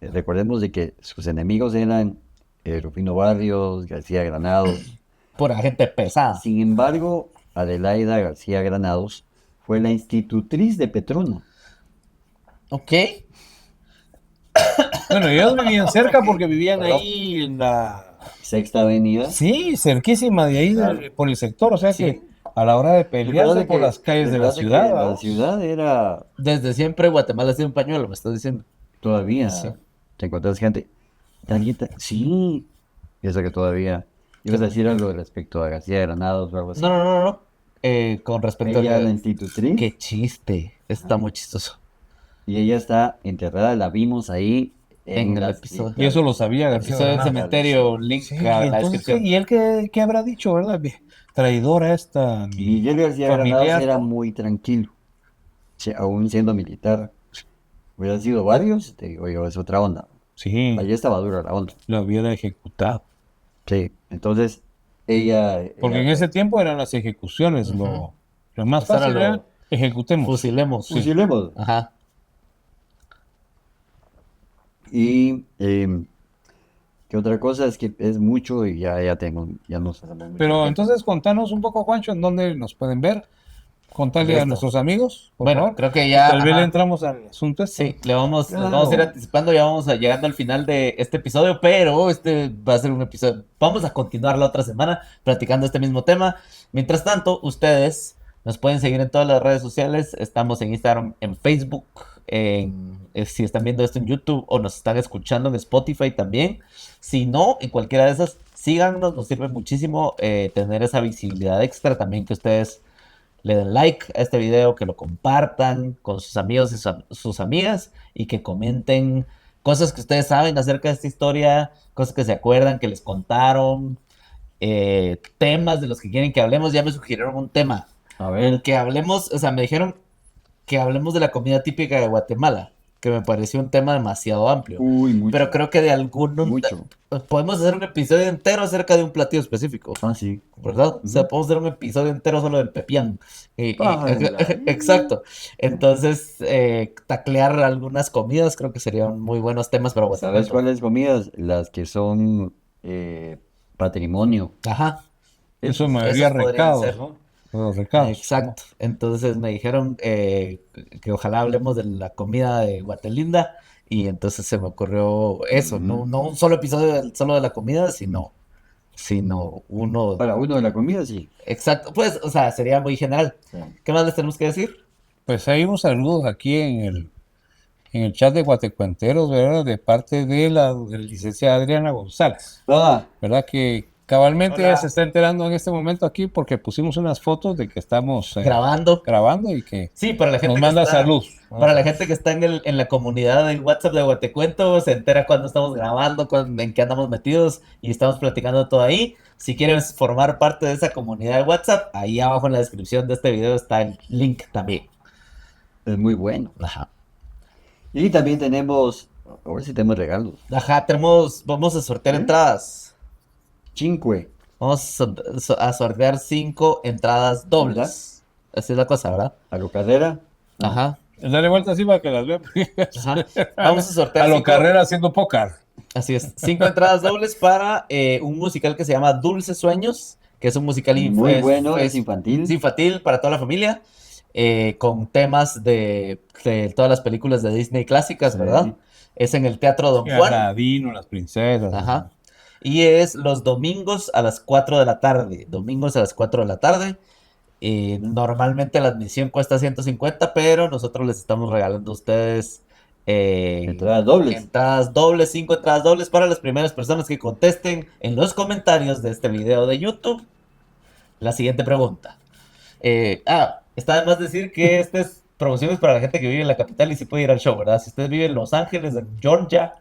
recordemos de que sus enemigos eran Rufino Barrios, García Granados. Pura gente pesada. Sin embargo, Adelaida García Granados fue la institutriz de Petrona. Ok. Bueno, ellos vivían cerca porque vivían ahí en la... Sexta Avenida. Sí, cerquísima de ahí, por el sector. O sea que a la hora de pelearse Recuerda por que- las calles de la recuerda que ciudad. La vamos. ciudad era Desde siempre Guatemala ha sido un pañuelo, me estás diciendo. todavía. Sí. Te encuentras gente. Sí. Y eso que todavía. ¿Ibas a decir algo respecto a García Granados o algo así? No. Con respecto Ella a la institutriz. qué chiste. Está muy chistoso. Y ella está enterrada, la vimos ahí En el las- episodio. Y eso lo sabía García. Episodio del Granados. cementerio, link Sí, a la entonces, descripción. ¿y él qué habrá dicho, verdad? Traidora esta. Y Jerry García Familiar. Granados era muy tranquilo, aún siendo militar. Hubiera sido varios, te digo yo, es otra onda. Sí, Allí estaba dura la onda. lo hubiera ejecutado. Sí, entonces ella... Porque en ese tiempo eran las ejecuciones. Lo más Eso era fácil lo- era ejecutemos. Fusilemos. Fusilemos. Ajá. Y ¿qué otra cosa? Es que es mucho y ya nos hacemos mucho Pero tiempo. entonces contanos un poco, Juancho, en dónde nos pueden ver. Contarle a Listo. nuestros amigos, por Bueno, favor. creo que ya. Tal vez le ajá. entramos al asunto este. Sí, les vamos Claro. a ir anticipando, ya vamos llegando al final de este episodio, pero este va a ser un episodio, vamos a continuar la otra semana platicando este mismo tema. Mientras tanto, ustedes nos pueden seguir en todas las redes sociales, estamos en Instagram, en Facebook, si están viendo esto en YouTube o nos están escuchando en Spotify también. Si no, en cualquiera de esas, síganos, nos sirve muchísimo tener esa visibilidad extra. También que ustedes le den like a este video, que lo compartan con sus amigos y sus amigas y que comenten cosas que ustedes saben acerca de esta historia, cosas que se acuerdan, que les contaron, temas de los que quieren que hablemos. Ya me sugirieron un tema. A ver, Que hablemos, o sea, me dijeron que hablemos de la comida típica de Guatemala, que me pareció un tema demasiado amplio. uy, mucho. Pero creo que de alguno Mucho. podemos hacer un episodio entero acerca de un platillo específico, Ah, sí. ¿verdad? O sea, Ujú. podemos hacer un episodio entero solo del pepián. Ah, Exacto. Entonces, taclear algunas comidas creo que serían muy buenos temas para ¿Sabes Guatemala. cuáles comidas? Las que son patrimonio. Ajá. Eso me daría Esos podrían recados, ser. ¿no? Los recados. Exacto. Entonces me dijeron que ojalá hablemos de la comida de Guatelinda y entonces se me ocurrió eso, no, Ujú. no un solo episodio solo de la comida, sino uno. Para uno de la comida, sí. Exacto, pues, o sea, sería muy general. Sí. ¿Qué más les tenemos que decir? Pues hay unos saludos aquí en el chat de Guatecuenteros, ¿verdad? De parte de la licenciada Adriana González, Ah, ¿verdad? Que cabalmente Hola. ella se está enterando en este momento aquí porque pusimos unas fotos de que estamos Grabando. grabando y que Sí, para la gente nos que manda está, salud. para la gente que está en la comunidad del WhatsApp de Guatecuento, se entera cuando estamos grabando, en qué andamos metidos y estamos platicando todo ahí. Si quieres formar parte de esa comunidad de WhatsApp, ahí abajo en la descripción de este video está el link también. es muy bueno. Ajá. Y también tenemos, a ver si tenemos regalos. Ajá, vamos a sortear ¿Sí? entradas. Cinque. Vamos a sortear 5 entradas dobles. Así es la cosa, ¿verdad? A lo carrera. Ajá. Dale vuelta así para que las vean. Ajá. Vamos a sortear A lo cinco- carrera haciendo póker. Así es, 5 entradas dobles para un musical que se llama Dulces Sueños, que es un musical Muy bueno, es infantil. es infantil para toda la familia, con temas de todas las películas de Disney clásicas, ¿verdad? Sí. Es en el Teatro Don Juan. Aladino, las princesas. Ajá. Y es los domingos a las 4 de la tarde. Domingos a las 4 de la tarde. Normalmente la admisión cuesta 150, pero nosotros les estamos regalando a ustedes Entradas dobles. entradas dobles, 5 entradas dobles para las primeras personas que contesten en los comentarios de este video de YouTube la siguiente pregunta. Está de más decir que esta es promociones para la gente que vive en la capital y sí puede ir al show, ¿verdad? Si usted vive en Los Ángeles, en Georgia,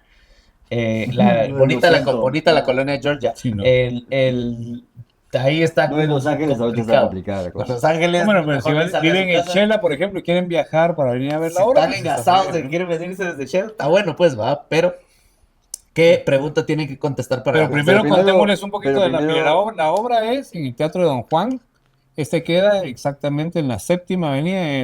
bonita la colonia de Georgia. Sí, ¿no? Ahí está No, en Los Ángeles ahorita está complicado. complicada la cosa. Los Ángeles, Bueno, pero si mejor que salga de viven su en casa. Chela, por ejemplo, y quieren viajar para venir a ver Si la obra, están pues, está engasados bien, de que ¿no? quieren venirse desde Shell, está bueno, pues va, pero ¿qué pregunta tienen que contestar para Pero primero primero- contémosles un poquito pero de la primero- primera obra. La obra es en el Teatro de Don Juan. Este queda exactamente en la séptima avenida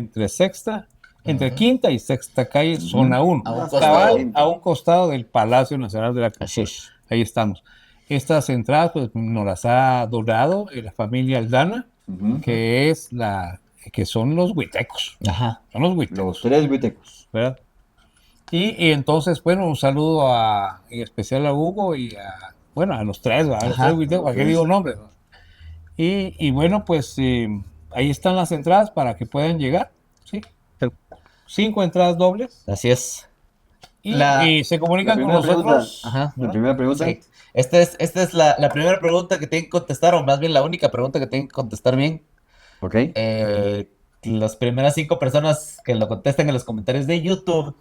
entre Quinta y Sexta Calle, zona 1. A un Cabal, costado. a un costado del Palacio Nacional de la Así Cultura. es. Ahí estamos. Estas entradas pues, nos las ha donado la familia Aldana, Ujú. que son los huitecos. Ajá. Son los huitecos. Los tres huitecos. ¿Verdad? Y entonces, bueno, un saludo en especial a Hugo y a los tres, ¿verdad? A los Ajá. tres huitecos, ¿para qué digo nombres? ¿No? Y bueno, pues ahí están las entradas para que puedan llegar, ¿sí? 5 entradas dobles Así es. y se comunican con primera pregunta. nosotros. Ajá. La primera pregunta. Sí. Esta es la primera pregunta que tienen que contestar, o más bien la única pregunta que tienen que contestar bien. Ok. Las primeras 5 personas que lo contesten en los comentarios de YouTube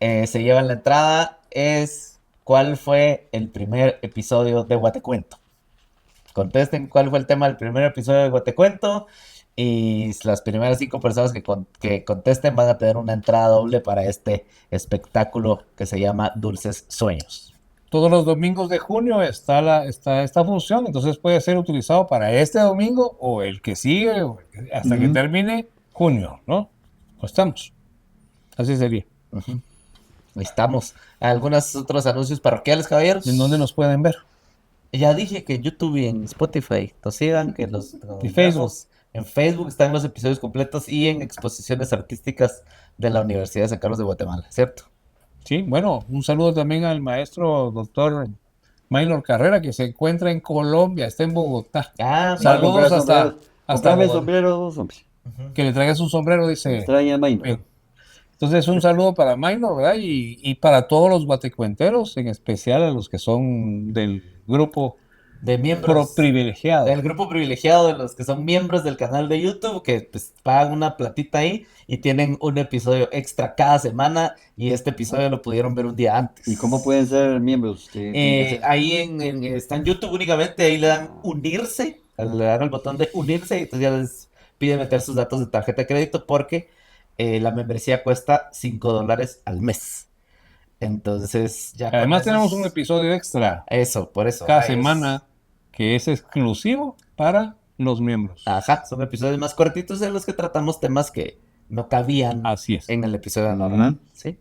se llevan la entrada. ¿Cuál fue el primer episodio de Guatecuento? Contesten cuál fue el tema del primer episodio de Guatecuento. Y las primeras 5 personas que contesten van a tener una entrada doble para este espectáculo que se llama Dulces Sueños. Todos los domingos de junio está esta función, entonces puede ser utilizado para este domingo o el que sigue hasta que Ujú. termine junio, ¿no? ¿No estamos? Así sería. Ujú. Ahí estamos. ¿Algunos otros anuncios parroquiales, caballeros? ¿En dónde nos pueden ver? Ya dije que en YouTube y en Spotify nos sigan, que nos Y Facebook. veamos. En Facebook están los episodios completos y en exposiciones artísticas de la Universidad de San Carlos de Guatemala, ¿cierto? Sí, bueno, un saludo también al maestro doctor Maynor Carrera, que se encuentra en Colombia, está en Bogotá. Saludos hasta Comprame Bogotá. sombreros, hombre. Que le traigas un sombrero, dice. Extraña Maynor. Bien. Entonces, un saludo para Maino, ¿verdad? Y para todos los guatecuenteros, en especial a los que son del grupo De miembros. privilegiado. Del grupo privilegiado de los que son miembros del canal de YouTube, que pues pagan una platita ahí y tienen un episodio extra cada semana, y este episodio lo pudieron ver un día antes. ¿Y cómo pueden ser miembros? Ahí está en YouTube únicamente, ahí le dan unirse, le dan el botón de unirse y entonces ya les pide meter sus datos de tarjeta de crédito porque la membresía cuesta $5 al mes. Entonces ya con Además, esos- tenemos un episodio extra Eso, por eso. cada ahí es- semana que es exclusivo para los miembros. Ajá, son episodios más cortitos en los que tratamos temas que no cabían Así es. en el episodio normal. Ujú. ¿Sí?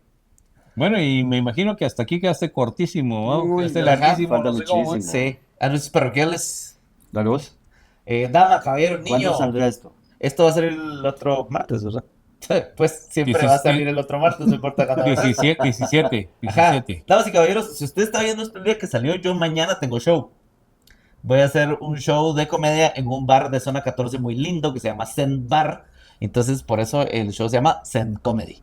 Bueno, y me imagino que hasta aquí quedaste cortísimo, ¿no? Uy, Quedaste ajá, larguísimo. falta no sé cómo. muchísimo. Sí. Anuncios parroquiales. ¿La voz? Dama, caballero, niño. ¿Cuándo saldrá esto? Esto va a ser el otro martes, ¿verdad? Pues siempre va a 17. salir el otro martes, no importa cuándo. 17. Ajá. Damas y caballeros, si usted está viendo esto el día que salió, yo mañana tengo show. Voy a hacer un show de comedia en un bar de zona 14 muy lindo que se llama Zen Bar. Entonces, por eso el show se llama Zen Comedy.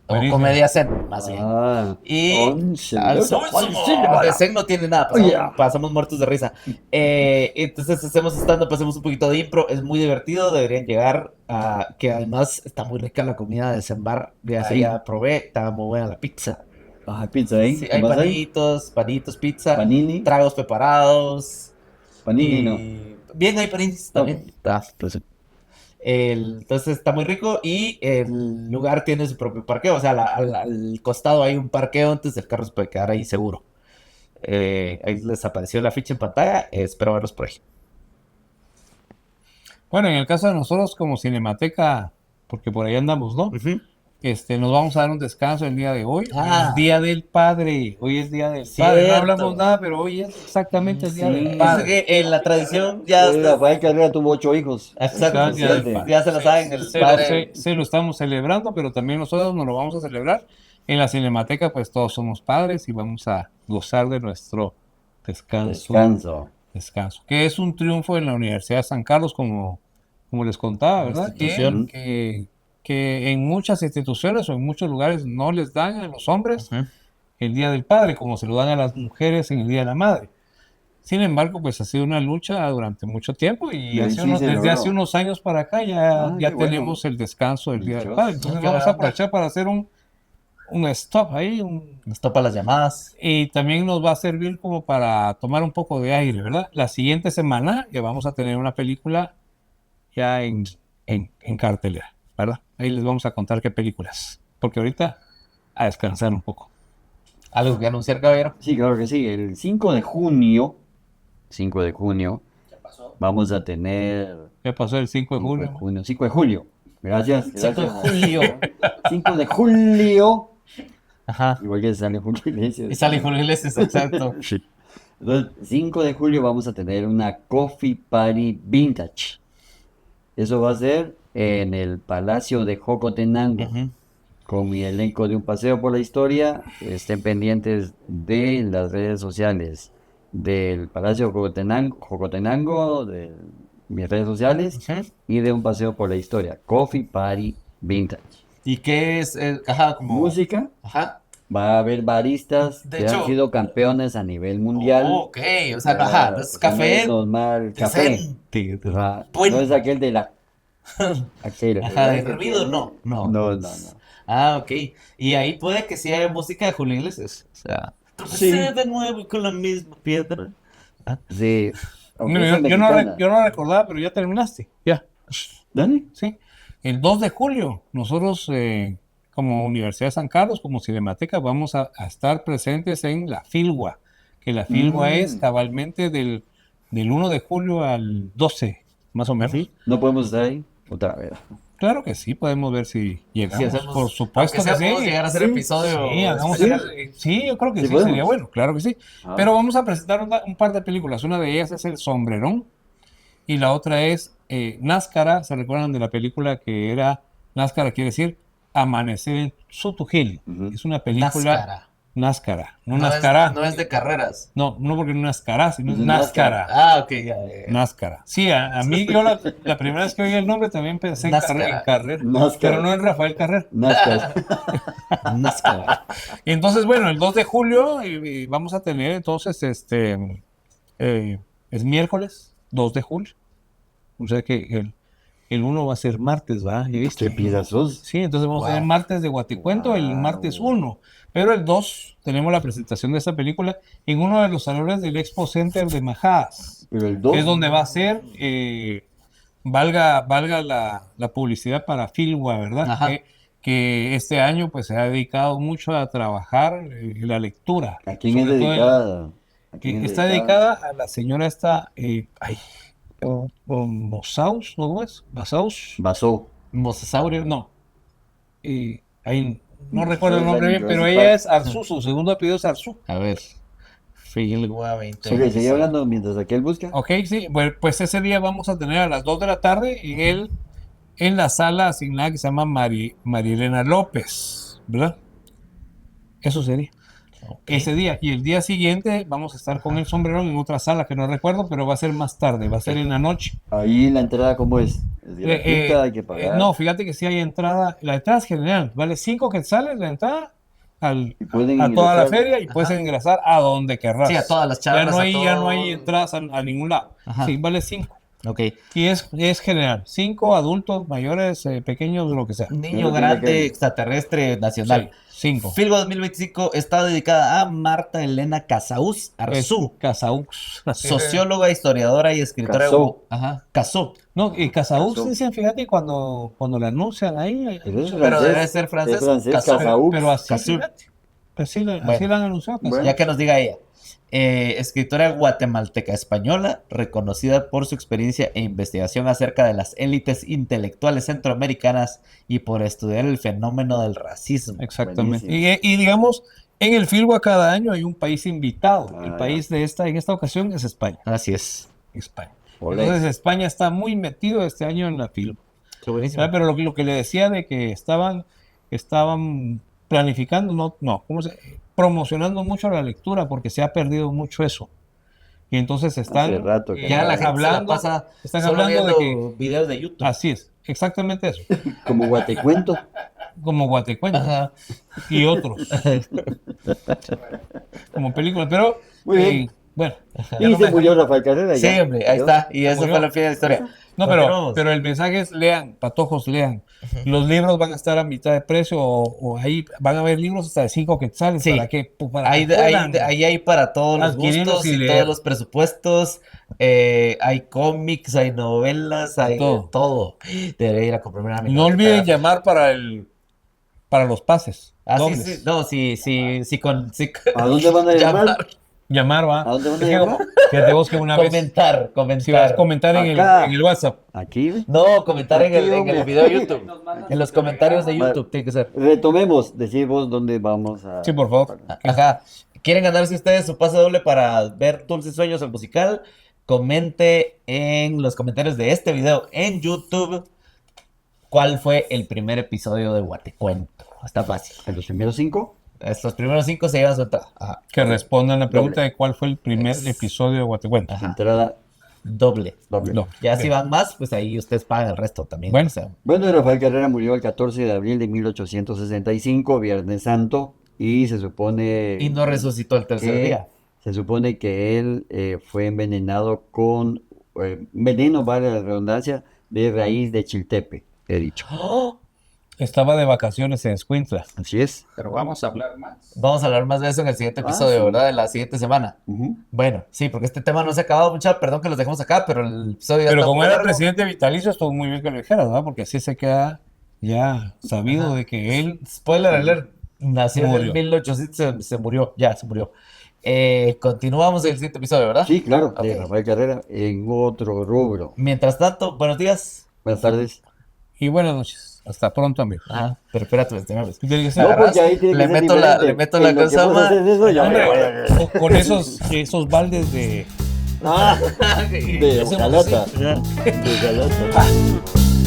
O Buenísimo. Comedia Zen, más bien. Ah, Y once. de Zen no tiene nada, pasamos, Yeah. pasamos muertos de risa. Entonces hacemos stand-up, hacemos un poquito de impro, es muy divertido, deberían llegar a que además está muy rica la comida de Zen Bar. Sí. Ya probé, estaba muy buena la pizza. Ah, pizza, ¿eh? Sí, ¿Qué hay más hay? panitos, pizza, Panini. tragos preparados. Panini, no. Bien, hay paninis también. Ok. Ah, pues, Entonces está muy rico y el lugar tiene su propio parqueo. O sea, al costado hay un parqueo, entonces el carro se puede quedar ahí seguro. Ahí les apareció la ficha en pantalla. Espero verlos por ahí. Bueno, en el caso de nosotros como Cinemateca, porque por ahí andamos, ¿no? Nos vamos a dar un descanso el día de hoy. Ah. Es Día del Padre. Hoy es Día del Padre. No Cierto. hablamos nada, pero hoy es exactamente el Día Sí. del Es Padre. que en la tradición ya, Rafael Carrera tuvo 8 hijos. exacto, Ya del padre. ya se lo saben. El Se padre. lo estamos celebrando, pero también nosotros nos lo vamos a celebrar. En la Cinemateca, pues todos somos padres y vamos a gozar de nuestro Descanso. descanso, que es un triunfo en la Universidad de San Carlos, como les contaba, ¿verdad? Institución. Que en muchas instituciones o en muchos lugares no les dan a los hombres Ujú. el Día del Padre, como se lo dan a las mujeres en el Día de la Madre. Sin embargo, pues ha sido una lucha durante mucho tiempo y Y ahí sí se desde logró. hace unos años para acá ya Ah, qué bueno. tenemos el descanso del Día del Dichoso. Padre. Entonces Qué vamos a buena aprovechar para hacer un stop ahí, Nos topa las llamadas. y también nos va a servir como para tomar un poco de aire, ¿verdad? La siguiente semana ya vamos a tener una película ya en cartelera, ¿verdad? Ahí les vamos a contar qué películas, porque ahorita a descansar un poco. ¿Algo que anunciar, caballero? Sí, claro que sí. El 5 de junio, vamos a tener... ¿Qué pasó el 5 de 5 de junio? junio. 5 de julio. Gracias. 5 de gracias. julio. 5 de julio. Ajá. Igual que sale Julio Iglesias. Y sale Julio Iglesias, exacto. Entonces, 5 de julio vamos a tener una Coffee Party Vintage. Eso va a ser en el Palacio de Jocotenango. Ujú. Con mi elenco de Un Paseo por la Historia. Estén pendientes de las redes sociales del Palacio de Jocotenango, de mis redes sociales Ujú. y de Un Paseo por la Historia. Coffee Party Vintage. ¿Y qué es? Ajá, como. Música. Ajá. Va a haber baristas De que hecho- han sido campeones a nivel mundial. Oh, ok, o sea, no, ajá, no es café. Normal, café. Zen. Ajá. Bueno. No es aquel de la... aquel, Ajá, de ¿verdad? ruido, no. No. No. Ah, ok. Y ahí puede que sí haya música de Julio Iglesias. O sea, Sí. tropecé de nuevo con la misma piedra. Sí. Aunque No, esa es yo no mexicana. recordaba, pero ya terminaste. Ya. Dale. Sí. El 2 de julio, nosotros como Universidad de San Carlos, como Cinemateca, vamos a estar presentes en la Filgua, que la Filgua es cabalmente del 1 de julio al 12, más o menos. No podemos estar ahí otra vez. Claro que sí, podemos ver si llegamos. Si hacemos- Por supuesto aunque sea, que sí. podemos llegar a hacer Sí, episodio. Sí, hagamos especial. sí, yo creo que Sí, sí, podemos. sería bueno, claro que sí. Ah. Pero vamos a presentar un par de películas. Una de ellas es El Sombrerón y la otra es Náscara. ¿Se recuerdan de la película que era Náscara? Quiere decir Amanecer en Sotujil. Ujú. Es una película Náscara. NASCAR, no No NASCAR. no es de carreras. No, no porque no es NASCAR, sino es Es NASCAR. NASCAR. Ah, ok, ya. NASCAR. Sí, a mí yo la primera vez que oí el nombre también pensé en NASCAR. Carrera, NASCAR. pero no en Rafael Carrera. NASCAR. NASCAR. Y entonces, bueno, el 2 de julio y vamos a tener entonces, es miércoles, 2 de julio. O sea que el 1 va a ser martes, ¿va? ¿Ya viste? ¿Qué piensas? Sí, entonces vamos a tener Wow. martes de Guaticuento, el Wow. martes 1. Pero el 2 tenemos la presentación de esta película en uno de los salones del Expo Center de Majadas. Pero el 2. Es donde va a ser, valga la publicidad para Filwa, ¿verdad? Ajá. Que este año pues se ha dedicado mucho a trabajar la lectura. ¿A quién es sobre todo dedicada? ¿A quién que es está dedicada a la señora esta, Mosaus, ¿no es? Basaus, Basó. Mosasaurio. no, ahí no No, recuerdo el soy nombre la bien, pero Jurassic ella Park. es Arzú, su segundo apellido es Arzú. A ver. Filwa 20. Ok, sigue hablando mientras aquel busca. Ok, sí, bueno, pues ese día vamos a tener a las 2 de la tarde en la sala asignada que se llama Marielena López, ¿verdad? Eso sería. Ese día. Y el día siguiente vamos a estar con el sombrerón en otra sala que no recuerdo, pero va a ser más tarde, va a ser en la noche. Ahí la entrada, ¿cómo es? ¿Es gratuita? ¿Hay que pagar? No, fíjate que sí hay entrada. La entrada es general, vale 5 quetzales la entrada Y pueden a toda la ingresar. feria y puedes ingresar a donde querrás. Sí, a todas las Ya charlas. no a hay, ya no todo. hay entradas a ningún lado. Ajá. Sí, vale 5. Ok. Y es general. 5 adultos, mayores, pequeños, lo que sea. Niño Pero tiene grande, que- extraterrestre, nacional. 5. Filwa 2025 está dedicada a Marta Elena Casaús Arzú, Casaux. socióloga, historiadora y escritora. Casó. Ajá, Casó. No, y Casaux Casó. dicen, fíjate, cuando la anuncian ahí. Pero es Pero francés. debe ser francés. Es francés, Casó. Casaú. Pero así, Casú. fíjate. Así Bueno. la han anunciado. Casau. Bueno. Ya que nos diga ella. Escritora guatemalteca española, reconocida por su experiencia e investigación acerca de las élites intelectuales centroamericanas y por estudiar el fenómeno del racismo. Exactamente. Buenísimo. Y digamos, en el Filwa cada año hay un país invitado. Ah, El ya. país en esta ocasión es España. Así es. España. Olé. Entonces España está muy metido este año en la Filwa. Qué buenísimo. ¿Verdad? Pero lo que le decía de que estaban planificando, ¿cómo promocionando mucho la lectura porque se ha perdido mucho eso. Y entonces están Hace rato que Ya la gente se la hablando, pasa están solo hablando de viendo que videos de YouTube. así es, exactamente eso, Como Guatecuento. como Guatecuento Ajá. y otros, como películas, pero Muy bien. bueno, Y se murió Rafael Carrera. Sí, ya. hombre, ahí está. Y eso murió. fue la fin de la historia. no, Continuamos. pero el mensaje es lean, patojos, lean. Los libros van a estar a mitad de precio o ahí van a haber libros hasta de 5 quetzales. Sí. ¿Para qué? Para Ahí, que puedan ahí hay para todos los adquirirlos gustos y y leer. todos los presupuestos. Hay cómics, hay novelas, hay Todo. de todo. Debería ir a comprarme una No olviden llamar para los pases. Ah, sí, dobles. sí. No, sí. ¿A dónde van a llamar? Llamar, va. ¿A dónde van a Es que- llamar? Fíjate vos que una vez. Comentar. Si vas a comentar Acá. en el WhatsApp. Aquí. No, comentar en Aquí, el hombre. video de YouTube. En los comentarios de YouTube, tiene que ser. Retomemos. Decimos dónde vamos a. Sí, por favor. Ajá. ¿Quieren ganarse ustedes su pase doble para ver Dulces Sueños el musical? Comente en los comentarios de este video en YouTube cuál fue el primer episodio de Guatecuento. Está fácil. ¿En los primeros 5? Los primeros 5 se llevan su entrada. Ajá. Que respondan la pregunta Doble. de cuál fue el primer episodio de Guatecuento. Ajá. Entrada Doble. doble. No. Ya si van más, pues ahí ustedes pagan el resto también. Bueno. O sea, Bueno, Rafael Carrera murió el 14 de abril de 1865, Viernes Santo, y se supone. y no resucitó el tercer que- día. Se supone que él fue envenenado con veneno, vale la redundancia, de raíz de chiltepe, he dicho. ¡Oh! Estaba de vacaciones en Escuintla. Así es. Pero vamos a hablar más. Vamos a hablar más de eso en el siguiente episodio, sí. ¿verdad? De la siguiente semana. Ujú. Bueno, sí, porque este tema no se ha acabado mucho. Perdón que los dejemos acá, pero el episodio ya Pero está como muy era largo. presidente vitalicio, estuvo muy bien que lo dijeras, ¿verdad? Porque así se queda ya sabido Ajá. de que él Spoiler alert, nació en Murió. el 1800, se murió, ya se murió. Continuamos en el siguiente episodio, ¿verdad? Sí, claro, de Ok. Rafael Carrera en otro rubro. Mientras tanto, buenos días. Buenas tardes. Y buenas noches. Hasta pronto, amigo. Ajá, pero espérate, espérate. Tiene que ser- No, porque ahí tiene que le ser meto la- diferente. le meto la En lo que cosa vos más- haces eso, ya me voy. Hombre, con esos baldes de Ah, de Hacemos hojalata. así. De hojalata.